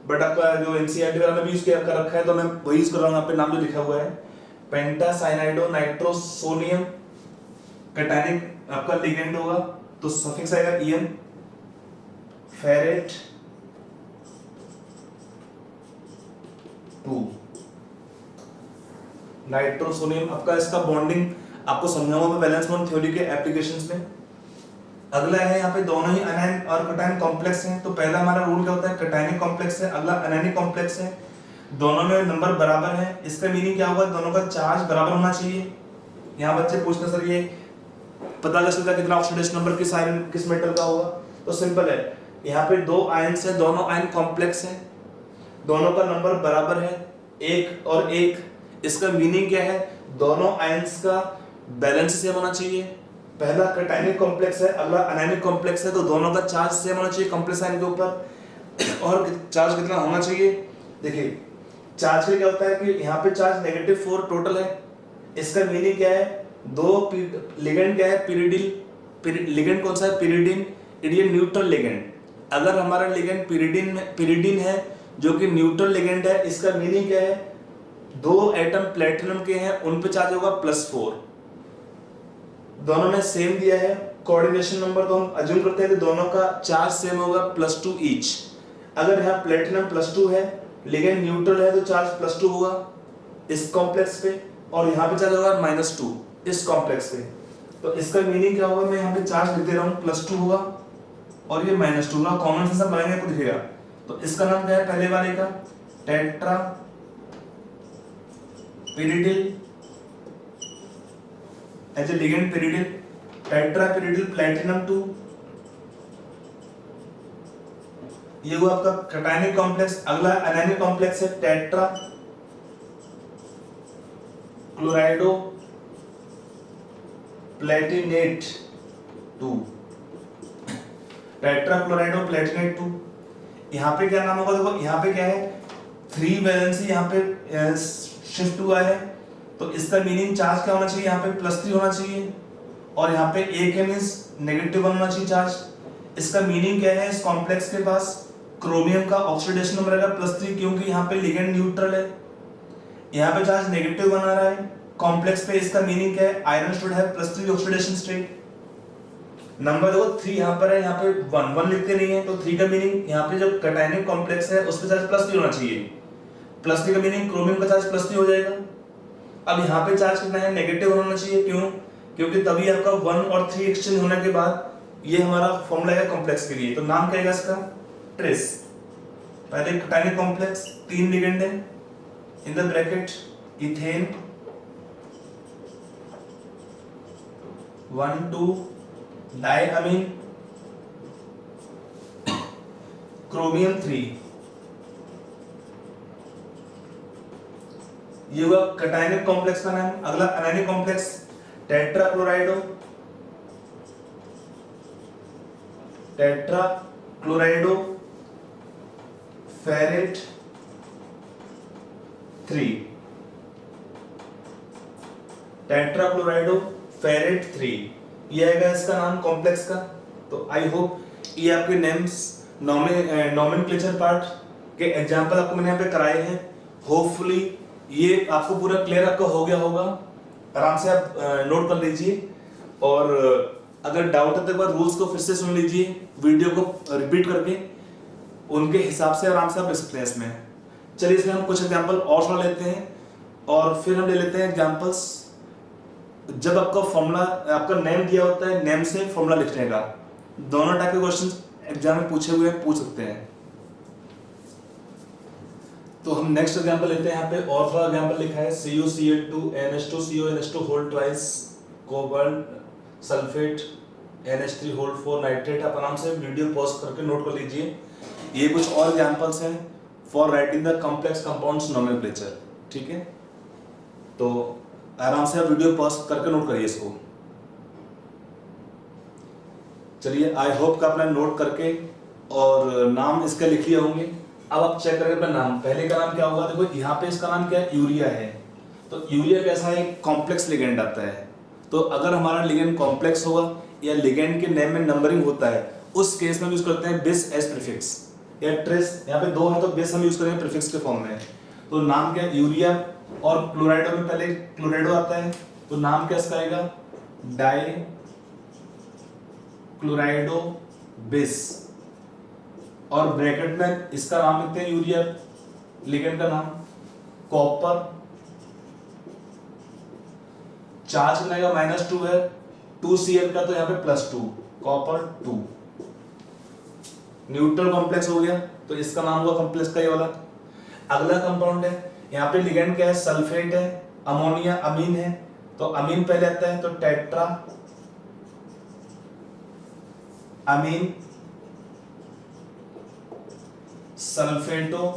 बट आपका जो एनसीईआरटी वाला में भी यूज कर रखा है तो मैं वही यूज कर रहा हूँ, यहाँ पे नाम जो लिखा हुआ है पेंटा साइनाइडो नाइट्रोसोनियम, कैटायनिक आपका लिगेंड होगा तो सफिक्स आएगा ईएन, फेरेट 2, नाइट्रोसोनियम आपका, इसका बॉन्डिंग आपको समझाऊंगा मैं बैलेंस बॉन्ड थ्योरी के एप्लीकेशंस में। अगला है यहाँ पे दोनों ही अनायन और कैटायन कॉम्प्लेक्स हैं, तो पहला हमारा रूल क्या होता है, कैटायनिक कॉम्प्लेक्स है, अगला अनायनिक कॉम्प्लेक्स है, दोनों में नंबर बराबर है। इसका मीनिंग क्या होगा, दोनों का चार्ज बराबर होना चाहिए। यहाँ बच्चे पूछते सर ये पता कर सकता है कितना ऑक्सीडेशन नंबर किस आयरन किस मेटल का होगा, तो सिंपल है, यहाँ पे दो आयन्स है, दोनों आयन कॉम्प्लेक्स है, दोनों का नंबर बराबर है, 1 और 1। इसका मीनिंग क्या है, दोनों आयन्स का बैलेंस सेम होना चाहिए। पहला कैटायनिक कॉम्प्लेक्स है, अगला अनायनिक कॉम्प्लेक्स है, तो दोनों का चार्ज सेम होना चाहिए कॉम्प्लेक्स आयन के ऊपर। और चार्ज कितना होना चाहिए, देखिए चार्ज का क्या होता है कि यहाँ पे चार्ज -4 टोटल है। इसका मीनिंग क्या है, दो लिगेंड क्या है, पिरिडिल, लिगेंड कौन सा है, पिरिडिन, ये न्यूट्रल लिगेंड। अगर हमारा लिगेंड पिरिडिन है जो कि न्यूट्रल लिगेंड है, इसका मीनिंग क्या है, दो एटम प्लेटिनम के हैं, उन पे चार्ज होगा +4, दोनों में सेम दिया है। कोऑर्डिनेशन नंबर तो हम अज्यूम करते हैं कि दोनों का चार्ज सेम होगा +2 ईच। अगर यहाँ प्लेटिनम +2 है, लिगेंड न्यूट्रल है, तो चार्ज +2 होगा इस कॉम्प्लेक्स पे, और यहाँ पे चार्ज होगा -2 इस कॉम्प्लेक्स पे। तो इसका मीनिंग क्या होगा, मैं यहाँ पे चार्ज लिख दे रहा हूँ, +2 होगा और ये -2 ना, कॉमन सेंस हम बनाएंगे आपको दिखेगा। तो इसका नाम क्या है पहले वाले का, tetra pyridyl, as a ligand pyridyl, tetra pyridyl platinum 2। ये हुआ आपका कैटायनिक कॉम्प्लेक्स। अगला अनायनिक कॉम्प्लेक्स है, tetra chlorido platinate 2, tetra chlorido platinate 2। यहाँ पे क्या नाम होगा, देखो यहाँ पे क्या है, 3 वैलेंसी यहाँ पे शिफ्ट हुआ है, तो इसका मीनिंग चार्ज क्या होना चाहिए, यहाँ पे +3 होना चाहिए, और यहाँ पे एक है मींस -1 होना चाहिए चार्ज। इसका मीनिंग क्या है, इस कॉम्प्लेक्स के पास क्रोमियम का ऑक्सीडेशन नंबर रहेगा +3, क्योंकि यहाँ पे लिगेंड न्यूट्रल है, यहाँ पे चार्ज नेगेटिव बना रहा है कॉम्प्लेक्स पे। इसका मीनिंग क्या है, आयरन स्टेट है +3 ऑक्सीडेशन स्टेट। नंबर देखो 3 यहाँ पर है, यहाँ पे 1 लिखते नहीं है, तो 3 का मीनिंग यहाँ पे जो कैटायनिक कॉम्प्लेक्स है उस पे चार्ज +3 होना चाहिए। +3 का मीनिंग क्रोमियम का चार्ज +3 हो जाएगा। अब यहाँ पे चार्ज कितना है, नेगेटिव होना चाहिए, क्यों, क्योंकि तभी आपका 1 और 3 एक्सचेंज होने के बाद ये हमारा फॉर्मूला है कॉम्प्लेक्स के लिए। तो नाम क्या है इसका, ट्रेस। पहले कैटायनिक कॉम्प्लेक्स, 3 लिगेंड है, in the bracket ethane 1 2 diamine, chromium 3। ये हुआ कैटायनिक कॉम्प्लेक्स का नाम। अगला anionic complex, tetra chlorido, tetra chlorido ferrate 3, tetra chlorido ferrate 3, ये आएगा इसका नाम कॉम्प्लेक्स का। तो आई होप ये आपके नेम्स नॉमेनक्लेचर पार्ट के एग्जांपल आपको मैंने यहाँ पे कराए हैं। होपफुली ये आपको पूरा क्लियर आपका हो गया होगा, आराम से आप नोट कर लीजिए, और अगर डाउट है तो एक बार रूल्स को फिर से सुन लीजिए, वीडियो को रिपीट करके उनके हिसाब से आराम से आप ले सकते हैं इसमें। चलिए इसमें हम कुछ एग्जांपल और सुन लेते हैं, और फिर हम ले लेते हैं एग्जांपल्स जब आपका फॉर्मूला आपका नेम दिया होता है, नेम से फॉर्मूला लिखने का। दोनों टाइप के क्वेश्चन एग्जाम में पूछे हुए पूछ सकते हैं। तो हम नेक्स्ट एग्जांपल लेते हैं। यहाँ पे और थोड़ा एग्जांपल लिखा है CuCl2 NH2 CuNH2 whole twice cobalt sulphate NH3 whole 4 nitrate. आप आराम से वीडियो पॉज करके नोट कर लीजिए। ये कुछ और एग्जांपल्स हैं for writing the complex compounds nomenclature. ठीक है, तो आराम से आप वीडियो पॉज करके नोट करिए इसको। चलिए, आई होप कि आपने नोट करके और नाम इसके लिख लिए होंगे। अब आप चेक करेंगे अपना नाम। पहले का नाम क्या होगा? देखो यहाँ पे इसका नाम क्या है, यूरिया है। तो यूरिया कैसा है? कॉम्प्लेक्स लिगेंड आता है। तो अगर हमारा लिगेंड कॉम्प्लेक्स होगा या लिगेंड के नेम में नंबरिंग होता है, उस केस में यूज करते हैं बिस एस प्रीफिक्स या ट्रेस। यहाँ पे 2 है तो बिस हम यूज करेंगे प्रीफिक्स के फॉर्म में। तो नाम क्या है? यूरिया। और क्लोराइडो में पहले क्लोराइडो आता है, तो नाम क्या इसका आएगा? डाई क्लोराइडो बिस। और ब्रैकेट में इसका नाम लिखते हैं यूरिया, लिगेंड का नाम कॉपर। चार्ज कितना आएगा? -2 है, 2Cl का, तो यहाँ पे +2 कॉपर 2। न्यूट्रल कॉम्प्लेक्स हो गया, तो इसका नाम हुआ कॉम्प्लेक्स का ये वाला। अगला कंपाउंड है, यहाँ पे लिगेंड क्या है? सल्फेट है, अमोनिया, अमीन है। तो अमीन पहले आता है, तो tetra amine सल्फेटो,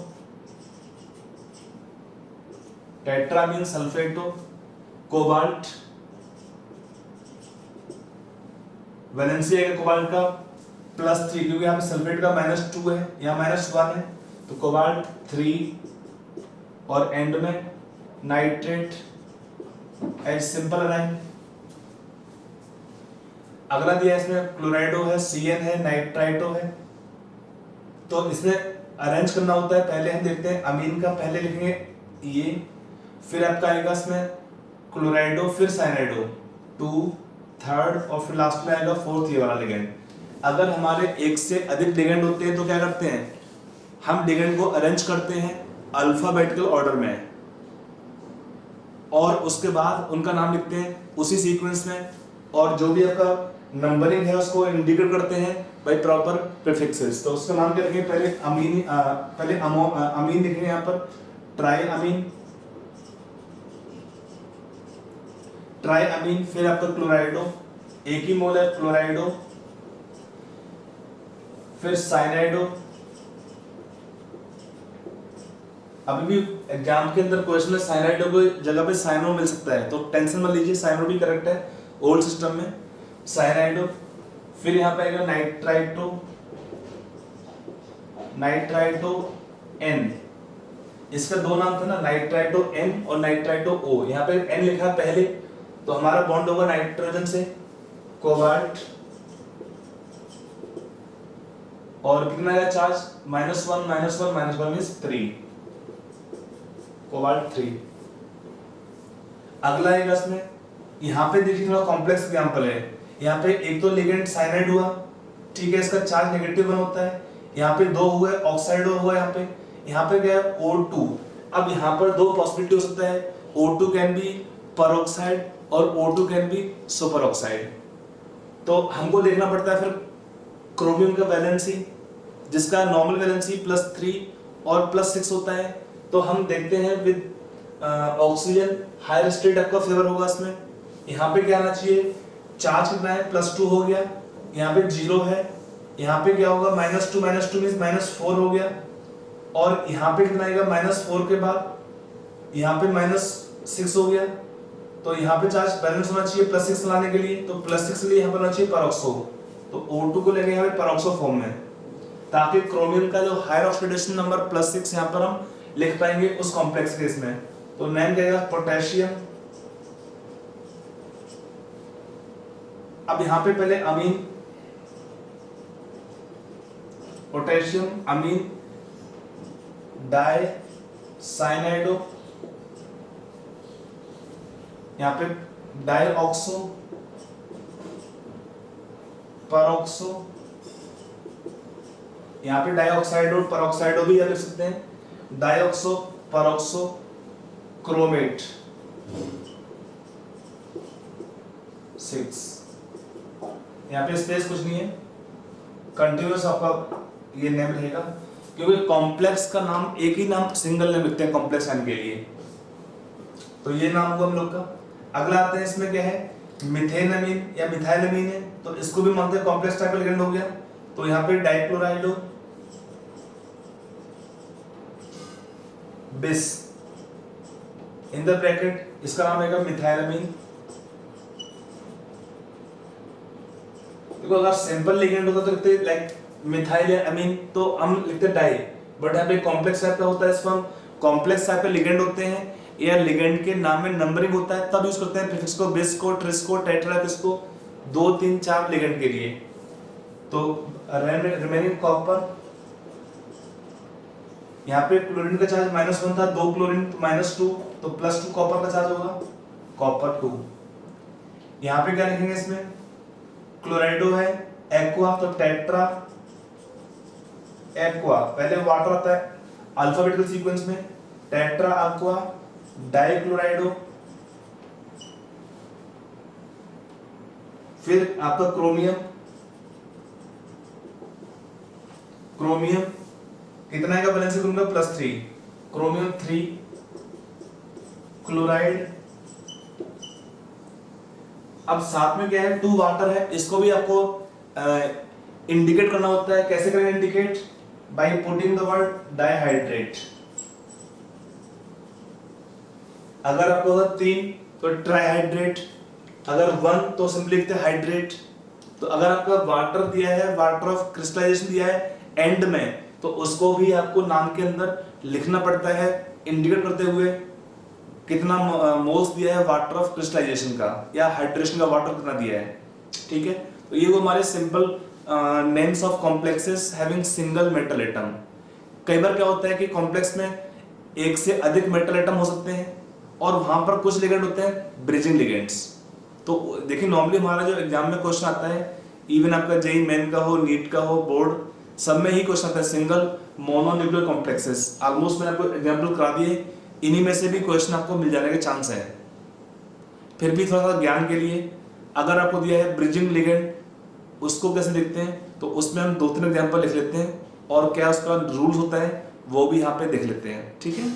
tetrammine सल्फेटो cobalt. Valency है कोबाल्ट का +3, क्योंकि यहाँ पे सल्फेट का -2 है, यहाँ -1 है, तो कोबाल्ट 3। और एंड में नाइट्रेट एच सिंपल आयन। अगला दिया है इसमें क्लोराइडो है, Cn है, नाइट्राइटो है। तो इसमें अरेंज करना होता है। पहले हम देखते हैं अमीन का, पहले लिखेंगे ये, फिर आपका आएगा इसमें क्लोराइडो, फिर साइनाइडो 2, 3rd, और फिर लास्ट में आएगा 4th ये वाला लिगेंड। अगर हमारे एक से अधिक लिगेंड होते हैं तो क्या करते हैं? हम लिगेंड को अरेंज करते हैं अल्फाबेटिकल ऑर्डर में, और उसके बाद उनका नाम लिखते हैं उसी सीक्वेंस में, और जो भी आपका नंबरिंग है उसको इंडिकेट करते हैं बाय प्रॉपर प्रीफिक्सेस। तो उसका नाम क्या लिखेंगे? पहले अमीन, पहले अमीन लिखेंगे यहाँ पर, ट्राई अमीन, फिर आपका क्लोराइडो, एक ही मोल है क्लोराइडो, फिर साइनाइडो। अभी भी एग्जाम के अंदर क्वेश्चन में साइनाइडो की जगह पे साइनो मिल सकता है, तो टेंशन मत लीजिए, साइनो भी करेक्ट है ओल्ड सिस्टम में, साइनाइडो। फिर यहाँ पे आएगा नाइट्राइटो N। इसका 2 नाम था ना, नाइट्राइटो N और नाइट्राइटो O। यहाँ पे N लिखा है पहले, तो हमारा बॉन्ड होगा नाइट्रोजन से, कोबाल्ट, और कितना है चार्ज? -1 means 3, cobalt 3। अगला है इसमें, यहाँ पे देखिए थोड़ा कॉम्प्लेक्स एग्जांपल है। यहाँ पे एक तो लिगेंड साइनाइड हुआ, ठीक है, इसका चार्ज -1 होता है। यहाँ पे 2 हुए ऑक्साइड हुआ, यहाँ पे क्या है? O2। अब यहाँ पर 2 पॉसिबिलिटी हो सकता है, O2 कैन बी पेरोक्साइड और O2 can be super oxide. तो हमको देखना पड़ता है फिर क्रोमियम का वैलेंसी, जिसका नॉर्मल वैलेंसी +3 और +6 होता है। तो हम देखते हैं विद ऑक्सीजन हायर स्टेट आपका फेवर होगा इसमें। यहाँ पे क्या आना चाहिए? चार्ज कितना है? +2 हो गया, यहाँ पे 0 है, यहाँ पे क्या होगा? -2 मींस -4 हो गया, और यहाँ पे कितना आएगा? -4 के बाद यहाँ पे -6 हो गया। तो यहाँ पे चार्ज बैलेंस होना चाहिए +6 लाने के लिए, तो +6 के लिए यहाँ पर होना चाहिए पेरोक्सो। तो O2 को लेंगे यहाँ पे पेरोक्सो फॉर्म में, ताकि क्रोमियम का जो हायर ऑक्सीडेशन नंबर +6 यहाँ पर हम लिख पाएंगे उस कॉम्प्लेक्स केस में। तो नेम क्या है? पोटेशियम। अब यहाँ पे पहले अमीन, पोटेशियम अमीन डाई साइनाइडो, यहाँ पे डाईऑक्सो पेरोक्सो, यहाँ पे डाइऑक्साइडो पेरोक्साइडो भी लिख सकते हैं, डाइऑक्सो पेरोक्सो क्रोमेट 6। यहाँ पे स्पेस कुछ नहीं है, कंटिन्यूस आपका ये नेम रहेगा, क्योंकि कॉम्प्लेक्स का नाम एक ही नाम सिंगल नेम लिखते हैं कॉम्प्लेक्स आयन के लिए। तो ये नाम हुआ हम लोग का। अगला आते हैं, इसमें क्या है, मिथेनमीन या मिथाइलमीन है, तो इसको भी मानते हैं कॉम्प्लेक्स टाइप का लिगेंड हो गया। तो यहाँ पे डाइक्लोराइड हो बिस इन द ब्रैकेट, इसका नाम है मिथाइलमीन। देखो अगर सिंपल लिगेंड होता तो लिखते लाइक मिथाइल या अमीन, तो हम लिखते डाई, बट यहाँ पे कॉम्प्लेक्स टाइप का होता है, इसको हम कॉम्प्लेक्स टाइप के लिगेंड होते हैं या लिगेंड के नाम में नंबरिंग होता है तब यूज करते हैं प्रीफिक्स को, बिस को, ट्रिस को, टेट्रा, किसको 2 3 4 लिगेंड के लिए। तो रिमेनिंग कॉपर, यहाँ पे क्लोरीन का चार्ज -1 था, 2 क्लोरीन तो -2, तो +2 कॉपर का चार्ज होगा, कॉपर 2। यहाँ पे क्या लिखेंगे, इसमें क्लोराइडो है, एक्वा तो टेट्रा एक्वा, पहले वाटर आता है अल्फाबेटिकल सीक्वेंस में, टेट्रा एक्वा डाइक्लोराइडो, फिर आपका क्रोमियम, क्रोमियम कितना है का बैलेंस करूंगा +3, क्रोमियम 3, क्लोराइड। अब साथ में क्या है 2 वाटर है, इसको भी आपको इंडिकेट करना होता है। कैसे करेंगे indicate, by putting the word dihydrate. अगर आपको 3 तो ट्राइहाइड्रेट, अगर 1 तो सिंपली लिखते हैं हाइड्रेट। तो अगर आपका वाटर दिया है, वाटर ऑफ क्रिस्टलाइजेशन दिया है एंड में, तो उसको भी आपको नाम के अंदर लिखना पड़ता है इंडिकेट करते हुए कितना मोल्स दिया है वाटर ऑफ क्रिस्टलाइजेशन का या हाइड्रेशन का वाटर कितना दिया है। ठीक है, तो ये वो हमारे simple names of complexes having single metal atom. कई बार क्या होता है कि कॉम्प्लेक्स में एक से अधिक मेटल एटम हो सकते हैं और वहां पर कुछ लिगेंड होते हैं ब्रिजिंग लिगेंड्स। तो देखिए नॉर्मली हमारा जो एग्जाम में क्वेश्चन आता है, इवन आपका जेईई मेन का हो, नीट का हो, बोर्ड, सब में ही क्वेश्चन आता है सिंगल मोनोन्यूक्लियर कॉम्प्लेक्सेस। ऑलमोस्ट मैंने आपको एग्जांपल करा दिए, इन्हीं में से भी क्वेश्चन आपको मिल जाने के चांस है। फिर भी थोड़ा सा ज्ञान के लिए, अगर आपको दिया है ब्रिजिंग लिगेंड, उसको कैसे लिखते हैं, तो उसमें हम 2-3 एग्जांपल लिख लेते हैं और क्या उसका रूल्स होता है वो भी यहाँ पे देख लेते हैं। ठीक है,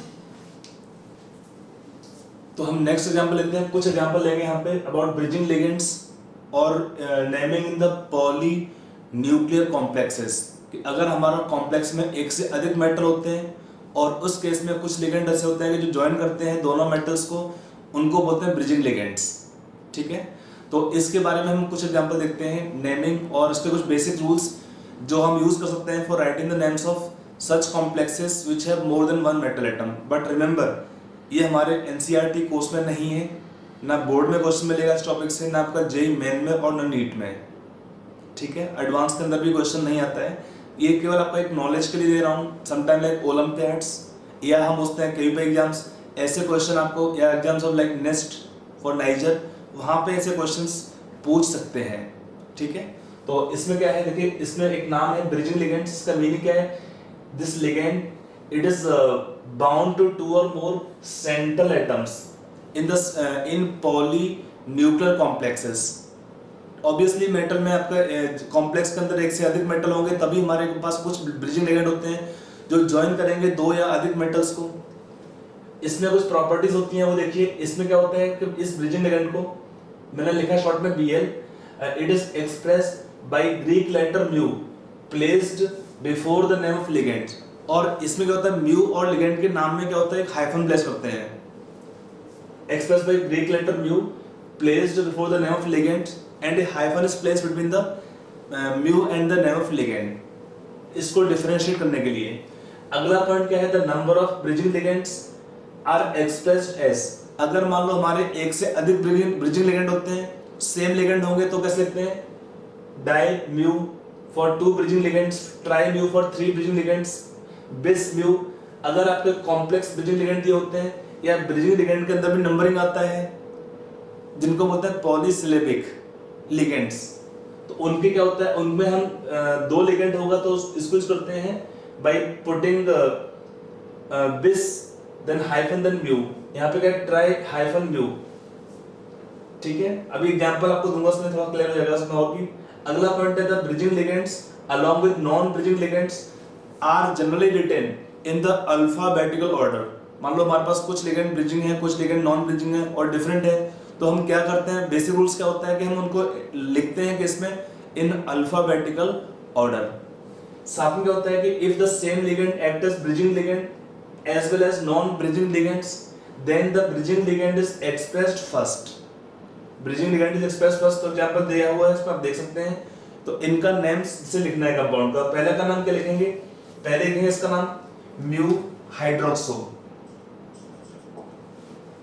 तो हम नेक्स्ट एग्जांपल लेते हैं, कुछ एग्जांपल लेंगे यहाँ पे अबाउट ब्रिजिंग लिगेंड्स और naming in the poly nuclear complexes. कि अगर हमारा कॉम्प्लेक्स में एक से अधिक मेटल होते हैं और उस केस में कुछ लिगेंड ऐसे होते हैं कि जो ज्वाइन करते हैं दोनों मेटल्स को, उनको बोलते हैं ब्रिजिंग लिगेंड्स। ठीक है, तो इसके बारे में हम कुछ एग्जांपल देखते हैं, नेमिंग और इसके कुछ बेसिक रूल्स जो हम यूज कर सकते हैं for writing the names of such complexes which have more than 1 metal atom. But remember, ये हमारे एनसीईआरटी कोर्स में नहीं है, ना बोर्ड में क्वेश्चन मिलेगा इस टॉपिक से, ना आपका जेईई मेन में और ना नीट में। ठीक है, एडवांस के अंदर भी क्वेश्चन नहीं आता है, ये केवल आपको एक नॉलेज के लिए दे रहा हूँ। समटाइम लाइक ओलंपियाड्स या हम पूछते हैं कई एग्जाम्स, ऐसे क्वेश्चन आपको, या exams of like nest for niger, वहाँ पे ऐसे क्वेश्चंस पूछ सकते हैं। ठीक है, तो इसमें क्या है, देखिए इसमें एक नाम है ब्रिजिंग लिगेंड्स। इसका मीनिंग क्या है, this ligand it is bound to 2 or more central atoms in polynuclear complexes। Obviously metal में आपका कॉम्प्लेक्स के अंदर एक से अधिक मेटल होंगे, तभी हमारे पास कुछ ब्रिजिंग लिगेंड होते हैं जो ज्वाइन करेंगे 2 या अधिक मेटल्स को। इसमें कुछ प्रॉपर्टीज होती हैं, वो देखिए। इसमें क्या होता है कि इस ब्रिजिंग लिगेंड को मैंने लिखा शॉर्ट में Bl, it is expressed by Greek letter mu placed before the name of ligand. और इसमें क्या होता है, म्यू और लिगेंड के नाम में क्या होता है, एक हाइफन प्लेस करते हैं। Express by Greek letter mu placed before the name of ligand and a hyphen is placed between the mu and the name of ligand, इसको डिफरेंशिएट करने के लिए। अगला पॉइंट क्या है, the number of bridging ligands are expressed as. अगर मान लो हमारे एक से अधिक ब्रिजिंग लिगेंड होते हैं, सेम लिगेंड होंगे तो कैसे लिखते हैं, di mu for 2 bridging ligands, tri mu for 3 bridging ligands, bis mu. अगर आपके कॉम्प्लेक्स ब्रिजिंग लिगेंड दिए होते हैं या ब्रिजिंग लिगेंड के अंदर भी नंबरिंग आता है, जिनको बोलते हैं पॉलीसिलेबिक लिगेंड्स, तो उनके क्या होता है, उनमें हम 2 लिगेंड होगा तो इसको यूज करते हैं बाय पुटिंग बिस देन हाइफन देन म्यू। यहाँ पे क्या है, ट्राई हाइफन म्यू। ठीक है, अभी एग्जांपल आपको दूंगा, उसमें थोड़ा क्लियर हो जाएगा उसमें और भी। अगला पॉइंट है the bridging ligands along with non bridging ligands are generally written in the alphabetical order. मान लो हमारे पास कुछ लिगेंड ब्रिजिंग है, कुछ लिगेंड नॉन ब्रिजिंग है और डिफरेंट है, तो हम क्या करते हैं, बेसिक रूल्स क्या होता है कि हम उनको लिखते हैं कि इसमें इन अल्फाबेटिकल ऑर्डर। साथ में क्या होता है कि if the same ligand act as bridging ligand as well as non bridging ligands then the bridging ligand is expressed first. Bridging ligand is expressed first, तो एग्जांपल दिया हुआ है इसमें आप देख सकते हैं। तो इनका नेम्स से लिखना है कंपाउंड का। पहले का नाम क्या लिखेंगे, पहले लिखेंगे इसका नाम mu hydroxo,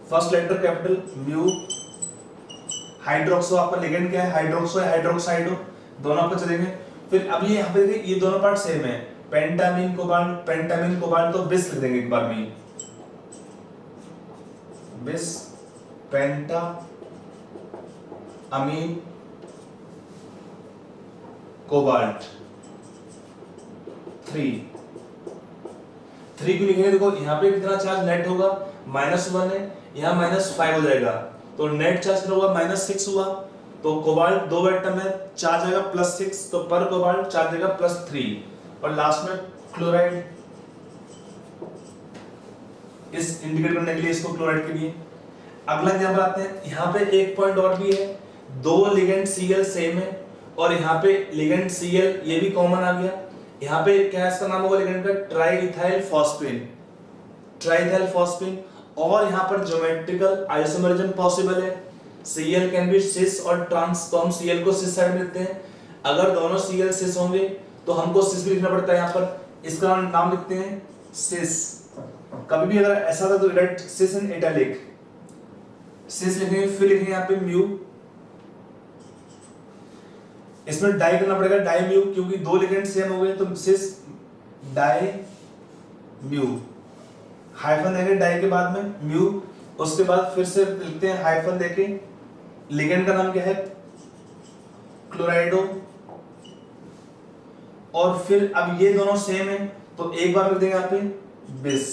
first letter capital mu hydroxo. आपका लिगेंड क्या है, हाइड्रोक्सो है, हाइड्रोक्साइडो, दोनों आपको चलेंगे। फिर अब ये यहाँ पे देखिए ये दोनों पार्ट सेम है, पेंटामीन कोबाल्ट, तो बिस लिख देंगे एक बार में, बिस पेंटा अमीन कोबाल्ट 3 क्यों लिखेंगे, देखो यहाँ पे कितना चार्ज नेट होगा, -1 है, यहाँ -5 हो जाएगा, तो नेट चार्ज कितना होगा, -6 हुआ। तो कोबाल्ट 2 एटम है, चार्ज आएगा +6, तो पर कोबाल्ट चार्ज आएगा +3। और लास्ट में क्लोराइड, इस इंडिकेट करने के लिए इसको क्लोराइड के लिए। अगला एग्जांपल आते हैं, यहाँ पे एक पॉइंट और भी है, 2 लिगेंड Cl सेम है और यहाँ पे लिगेंड Cl ये भी कॉमन आ गया। यहाँ पे क्या है इसका नाम होगा लिगेंड का, ट्राईइथाइल फॉस्फेन। और यहाँ पर ज्योमेट्रिकल आइसोमरिज्म पॉसिबल है, Cl कैन बी सिस और ट्रांस, तो हम Cl को सिस साइड में लिखते हैं। अगर दोनों Cl सिस होंगे तो हमको सिस भी लिखना पड़ता है, यहाँ पर इसका नाम लिखते हैं सिस। कभी भी अगर ऐसा था तो राइट सिस इन इटैलिक, सिस लिखेंगे, फिर लिखेंगे यहाँ पे म्यू। इसमें डाई करना पड़ेगा, डाई म्यू, क्योंकि 2 लिगेंड सेम हो गए, तो सिस डाई म्यू, हाइफन देंगे डाई के बाद में म्यू, उसके बाद फिर से लिखते हैं हाइफन देके, लिगेंड का नाम क्या है, क्लोराइडो। और फिर अब ये दोनों सेम है तो एक बार लिख देंगे यहाँ पे बिस,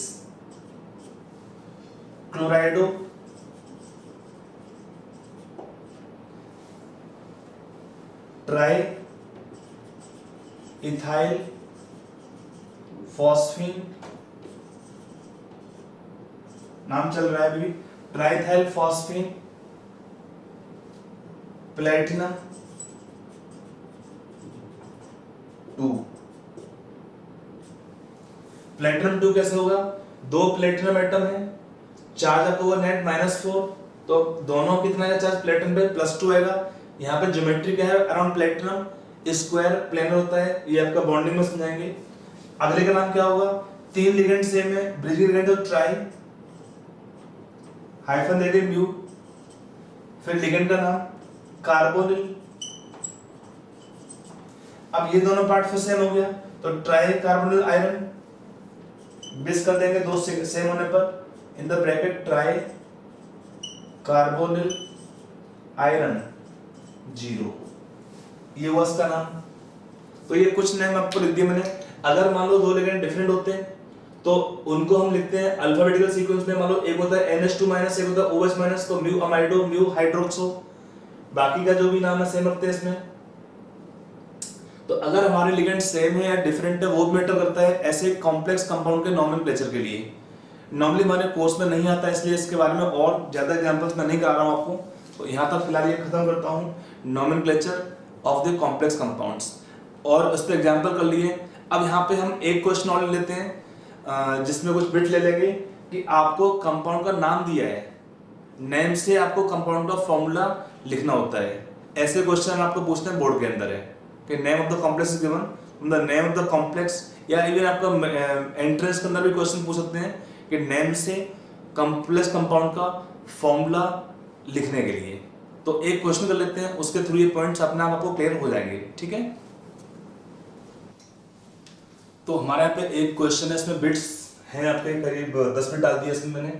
क्लोराइडो, ट्राई इथाइल फॉस्फीन, नाम चल रहा है अभी, ट्राईइथाइल फॉस्फीन प्लेटिनम 2। प्लेटिनम 2 कैसे होगा, 2 प्लेटिनम एटम है, चार्ज आपको होगा नेट -4, तो दोनों कितना है चार्ज, प्लेटिनम पे +2 आएगा। यहाँ पे ज्योमेट्री क्या है, अराउंड प्लेटिनम स्क्वायर प्लेनर होता है, ये आपका बॉन्डिंग में समझाएंगे। अगले का नाम क्या होगा, 3 लिगेंड सेम है, ब्रिजिंग लिगेंड तो ट्राई, हाइफन देके म्यू, फिर लिगेंड का नाम कार्बोनिल। अब ये दोनों पार्ट फिर सेम हो गया, तो ट्राई कार्बोनिल आयरन, बिस कर देंगे 2 सेम होने पर, इन the bracket try carbonyl iron 0, ये हुआ इसका नाम। तो ये कुछ नेम आपको लिख दिए मैंने। अगर मान लो 2 लिगेंड डिफरेंट होते हैं तो उनको हम लिखते हैं अल्फाबेटिकल सीक्वेंस में। मान लो एक होता है NH2-, एक होता है OH-, तो म्यू अमाइडो, म्यू हाइड्रोक्सो, बाकी का जो भी नाम है सेम रखते हैं इसमें। तो अगर हमारे लिगेंड सेम है या डिफरेंट है वो भी मैटर करता है ऐसे कॉम्प्लेक्स कंपाउंड के नॉमेनक्लेचर के लिए। नॉर्मली हमारे कोर्स में नहीं आता, इसलिए इसके बारे में और ज्यादा एग्जांपल्स मैं नहीं करा रहा हूं आपको। तो यहाँ तक फिलहाल ये खत्म करता हूँ, nomenclature of the complex compounds, और उस पर एग्जाम्पल कर लिए। अब यहाँ पे हम एक क्वेश्चन और लेते हैं जिसमें कुछ बिट ले लेंगे कि आपको कंपाउंड का नाम दिया है, नेम से आपको कंपाउंड का फॉर्मूला लिखना होता है। ऐसे क्वेश्चन आपको पूछते हैं बोर्ड के अंदर है कि name of the complex is given, the name of the complex, या इवन आपका एंट्रेंस के अंदर भी क्वेश्चन पूछ सकते हैं कि नेम से कॉम्प्लेक्स कंपाउंड का फॉर्मूला लिखने के लिए। तो एक क्वेश्चन कर लेते हैं, उसके थ्रू ये पॉइंट्स अपने आप आपको क्लियर हो जाएंगे, ठीक है। तो हमारे यहाँ पे एक क्वेश्चन है, इसमें बिट्स हैं आपके करीब 10 बिट डाल दिए इसमें मैंने।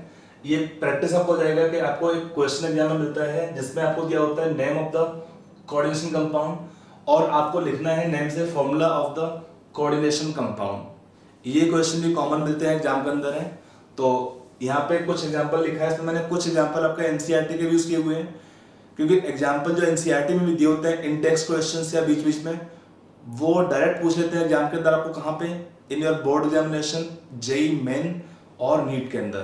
ये प्रैक्टिस आपको हो जाएगा कि आपको एक क्वेश्चन एग्जाम में मिलता है जिसमें आपको दिया होता है name of the coordination compound, और आपको लिखना है नेम से formula of the coordination compound. ये क्वेश्चन भी कॉमन मिलते हैं एग्जाम के अंदर है। तो यहाँ पे कुछ एग्जाम्पल लिखा है, इसमें मैंने कुछ एग्जाम्पल आपका एनसीईआरटी के भी यूज किए हुए हैं, क्योंकि एग्जाम्पल जो एनसीईआरटी में भी दिए होते हैं इन टेक्स्ट क्वेश्चंस या बीच बीच में, वो डायरेक्ट पूछ लेते हैं एग्जाम के अंदर आपको, कहाँ पे, in your board examination, JEE Main और नीट के अंदर।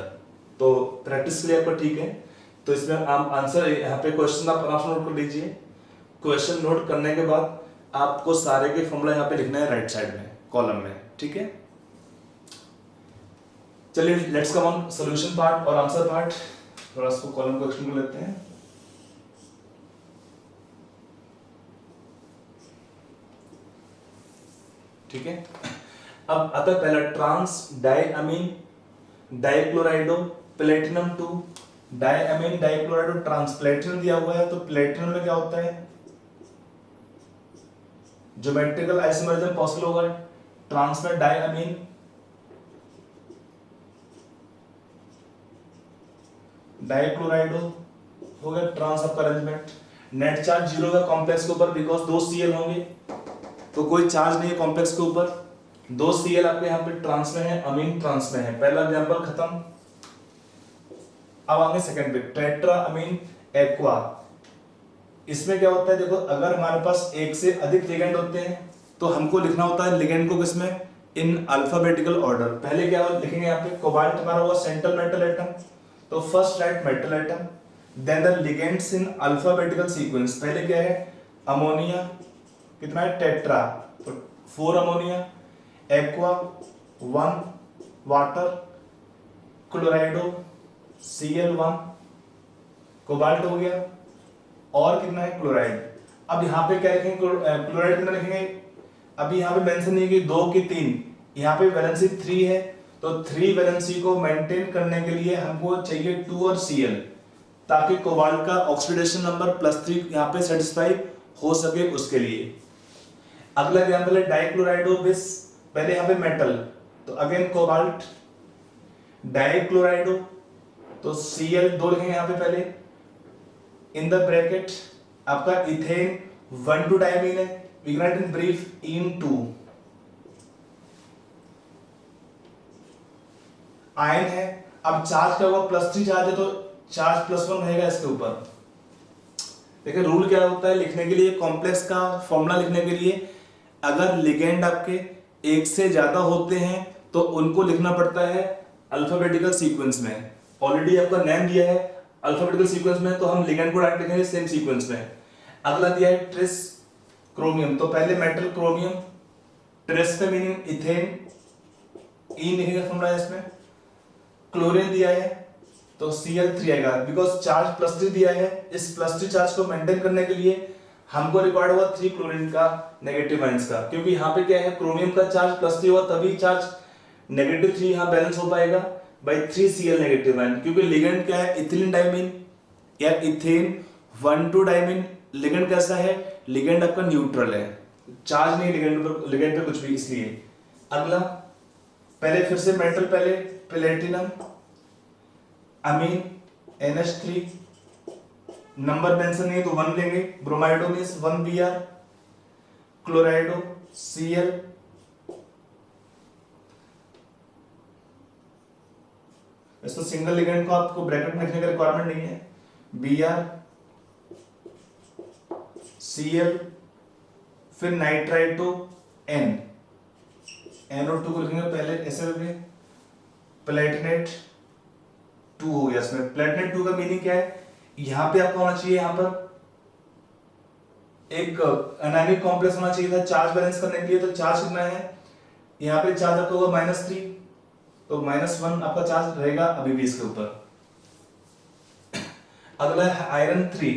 तो प्रैक्टिस के लिए आपको ठीक है। तो इसमें आप आंसर यहाँ पे क्वेश्चन आप आंसर नोट कर लीजिए। क्वेश्चन नोट करने के बाद आपको सारे के फॉर्मूला यहाँ पे लिखना है राइट साइड में कॉलम में, ठीक है। चलिए let's come on solution part और आंसर पार्ट। थोड़ा इसको कॉलम को एक्सटेंड कर लेते हैं। ठीक है, अब आता है पहला ट्रांस डाइअमीन डाइक्लोराइडो प्लेटिनम 2 डाइअमीन डाइक्लोराइडो ट्रांस। प्लेटिनम दिया हुआ है तो प्लेटिनम में क्या होता है, ज्योमेट्रिकल आइसोमरिज्म पॉसिबल होगा। ट्रांस में डाइअमीन डाइक्लोराइडो हो गया ट्रांस आपका अरेंजमेंट। नेट चार्ज 0 का कॉम्प्लेक्स के ऊपर, बिकॉज 2 Cl होंगे तो कोई चार्ज नहीं है कॉम्प्लेक्स के ऊपर। 2 Cl आपके यहाँ पे ट्रांस में है, अमीन ट्रांस में है। पहला एग्जांपल खत्म। अब आगे सेकंड पे, टेट्रा अमीन एक्वा। इसमें क्या होता है, देखो अगर हमारे पास एक से अधिक लिगेंड होते हैं तो हमको लिखना होता है लिगेंड को किसमें, इन अल्फाबेटिकल ऑर्डर। पहले क्या लिखेंगे यहाँ पे, कोबाल्ट हमारा हुआ सेंट्रल मेटल एटम, तो first write metal atom, then the ligands in alphabetical sequence. पहले क्या है, अमोनिया, कितना है, टेट्रा, तो 4 ammonia, aqua 1, water, chlorido Cl1, cobalt हो गया, और कितना है, क्लोराइड। अब यहाँ पे क्या लिखेंगे, क्लोराइड कितना लिखेंगे, अभी यहाँ पे मेंशन नहीं कि 2 की 3, यहाँ पे वैलेंसी 3 है, तो 3 वैलेंसी को मेंटेन करने के लिए हमको चाहिए 2 और Cl, ताकि कोबाल्ट का ऑक्सीडेशन नंबर +3 यहाँ पे सेटिस्फाई हो सके उसके लिए। अगला एग्जांपल है डाइक्लोराइडो बिस। पहले यहाँ पे मेटल, तो अगेन कोबाल्ट, डाइक्लोराइडो, तो Cl2 लिखेंगे यहाँ पे पहले, इन द ब्रैकेट आपका इथेन 1,2 डाइमीन है, ignite in brief in 2, ion है। अब चार्ज क्या होगा, +3 चार्ज है तो चार्ज +1 रहेगा इसके ऊपर। देखिए रूल क्या होता है लिखने के लिए, कॉम्प्लेक्स का फॉर्मूला लिखने के लिए, अगर लिगेंड आपके एक से ज्यादा होते हैं तो उनको लिखना पड़ता है अल्फाबेटिकल सीक्वेंस में। ऑलरेडी आपका नेम दिया है अल्फाबेटिकल सीक्वेंस में, तो हम लिगेंड को डायरेक्ट लिखेंगे सेम सीक्वेंस में। अगला दिया है ट्रिस क्रोमियम, तो पहले मेटल क्रोमियम, ट्रिस का मीनिंग इथेन, ई लिखेगा फॉर्मूला इसमें। क्लोरीन दिया है तो Cl3 आएगा, बिकॉज चार्ज +3 दिया है। इस +3 चार्ज को मेंटेन करने के लिए हमको रिक्वायर्ड हुआ 3 क्लोरीन का नेगेटिव आयंस का, क्योंकि यहाँ पे क्या है, क्रोमियम का चार्ज +3 हुआ तभी चार्ज -3 यहाँ बैलेंस हो पाएगा बाई 3 Cl नेगेटिव आयन, क्योंकि लिगेंड क्या है, इथिलीन डाइमीन या इथेन 1,2 डाइमीन। लिगेंड कैसा है, लिगेंड आपका न्यूट्रल है, चार्ज नहीं लिगेंड पे कुछ भी, इसलिए। अगला पहले फिर से मेटल, पहले प्लेटिनम अमीन NH3, नंबर मेंशन नहीं तो 1 लेंगे, ब्रोमाइडो मींस 1 Br, क्लोराइडो Cl, इसको सिंगल लिगेंड को आपको ब्रैकेट में लिखने का रिक्वायरमेंट नहीं है, Br Cl, फिर नाइट्राइटो N, NO2 को लिखेंगे पहले ऐसे करके, प्लेटिनेट 2 हो गया इसमें। प्लेटिनेट 2 का मीनिंग क्या है, यहां पे आपको होना चाहिए, यहां पर एक एनायनिक कॉम्प्लेक्स होना चाहिए था चार्ज बैलेंस करने के लिए, तो चार्ज कितना है, यहाँ पे चार्ज आपका होगा -3, तो -1 आपका चार्ज रहेगा अभी भी इसके ऊपर। अगला है आयरन 3।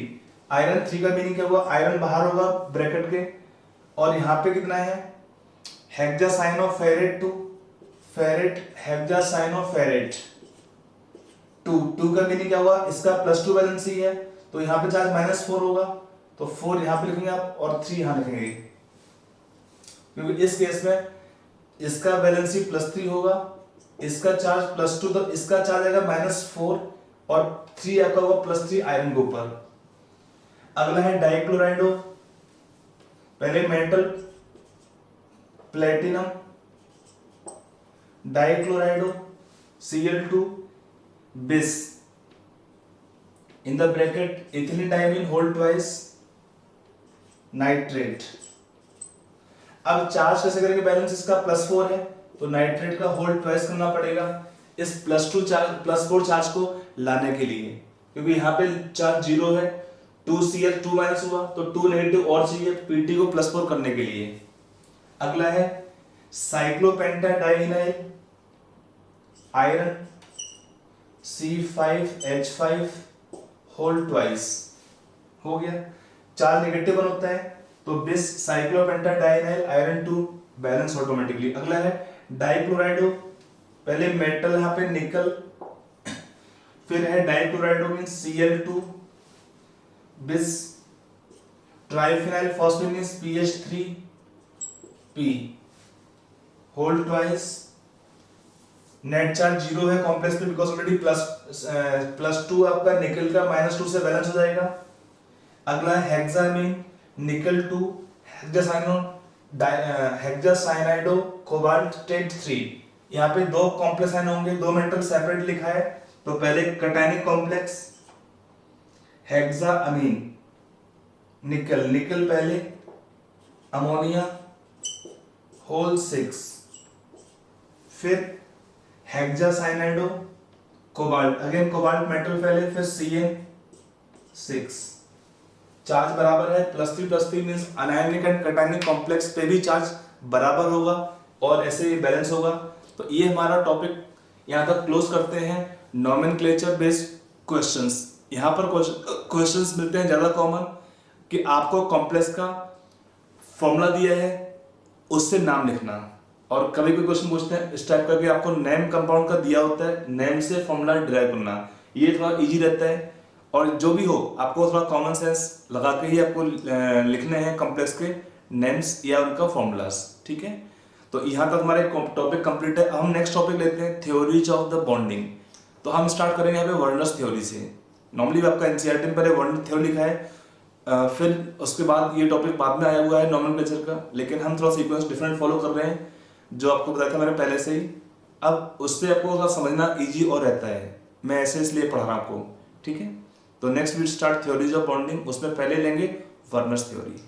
आयरन 3 का मीनिंग क्या हुआ, आयरन बाहर होगा ब्रैकेट के, और यहाँ पे कितना है, हेक्सासाइनोफेरेट 2, फेरेट हेक्सासाइनोफेरेट 2 का मीनिंग क्या हुआ, इसका +2 वैलेंसी है, तो यहाँ पे चार्ज -4 होगा, तो 4 यहाँ पे लिखेंगे आप और 3 यहाँ लिखेंगे, क्योंकि इस केस में इसका वैलेंसी +3 होगा, इसका चार्ज +2, तो इसका चार्ज आएगा -4 और 3 आपका होगा +3 आयरन के ऊपर। अगला है डाइक्लोराइडो, पहले metal platinum, dichlorido Cl2 bis, in the bracket ethylene diamine whole twice, nitrate. अब चार्ज कैसे करेंगे बैलेंस, इसका +4 है तो नाइट्रेट का होल ट्वाइस करना पड़ेगा इस +4 चार्ज को लाने के लिए, क्योंकि यहाँ पे चार्ज 0 है, 2Cl 2 माइनस हुआ तो 2 नेगेटिव और चाहिए Pt को +4 करने के लिए। अगला है cyclopentadienyl iron C5H5 whole twice हो गया, चार्ज नेगेटिव 1 होता है तो बिस साइक्लोपेंटाडाइनाइल आयरन 2 बैलेंस ऑटोमेटिकली। अगला है डाइक्लोराइडो, पहले मेटल यहाँ पे निकल, फिर है डाइक्लोराइडो means Cl2 bis triphenyl phosphate means PH3P whole twice. Net charge 0 है कॉम्प्लेक्स पे बिकॉज ऑलरेडी +2 आपका निकल का -2 से बैलेंस हो जाएगा। अगला है हेक्सामीन निकल 2 हेक्सासाइनाइडो कोबाल्टेट 3, यहाँ पे 2 कॉम्प्लेक्स आयन होंगे, 2 मेटल सेपरेट लिखा है तो पहले कैटायनिक कॉम्प्लेक्स हेक्साअमीन निकल पहले अमोनिया होल 6, फिर हेक्सासाइनाइडो कोबाल्ट अगेन कोबाल्ट मेटल पहले, फिर CN6। चार्ज बराबर है +3 means anionic and cationic complex पे भी चार्ज बराबर होगा और ऐसे ही बैलेंस होगा। तो ये हमारा टॉपिक यहाँ तक क्लोज करते हैं। नॉमेनक्लेचर बेस्ड क्वेश्चंस, यहाँ पर क्वेश्चंस मिलते हैं ज़्यादा कॉमन कि आपको कॉम्प्लेक्स का फॉर्मूला दिया है उससे नाम लिखना, और कभी कोई क्वेश्चन पूछते हैं इस टाइप का कि आपको नेम कंपाउंड का दिया होता है, नेम से फॉर्मूला डिराइव करना, ये थोड़ा इजी रहता है। और जो भी हो आपको थोड़ा कॉमन सेंस लगा के ही आपको लिखने हैं कॉम्प्लेक्स के नेम्स या उनका फॉर्मूलाज, ठीक है। तो यहाँ तक हमारे टॉपिक कंप्लीट है। अब हम नेक्स्ट टॉपिक लेते हैं थ्योरीज ऑफ द बॉन्डिंग। तो हम स्टार्ट करेंगे यहाँ पे वर्नर्स थ्योरी से। नॉर्मली आपका एनसीईआरटी में पहले वर्नर थ्योरी लिखा है, फिर उसके बाद ये टॉपिक बाद में आया हुआ है नॉमेनक्लेचर का, लेकिन हम थोड़ा सीक्वेंस डिफरेंट फॉलो कर रहे हैं जो आपको बताया था मैंने पहले से ही। अब उससे आपको थोड़ा समझना इजी और रहता है, मैं ऐसे इसलिए पढ़ा रहा हूँ आपको, ठीक है। तो next we start theories of bonding, उसमें पहले लेंगे वर्नर्स थ्योरी।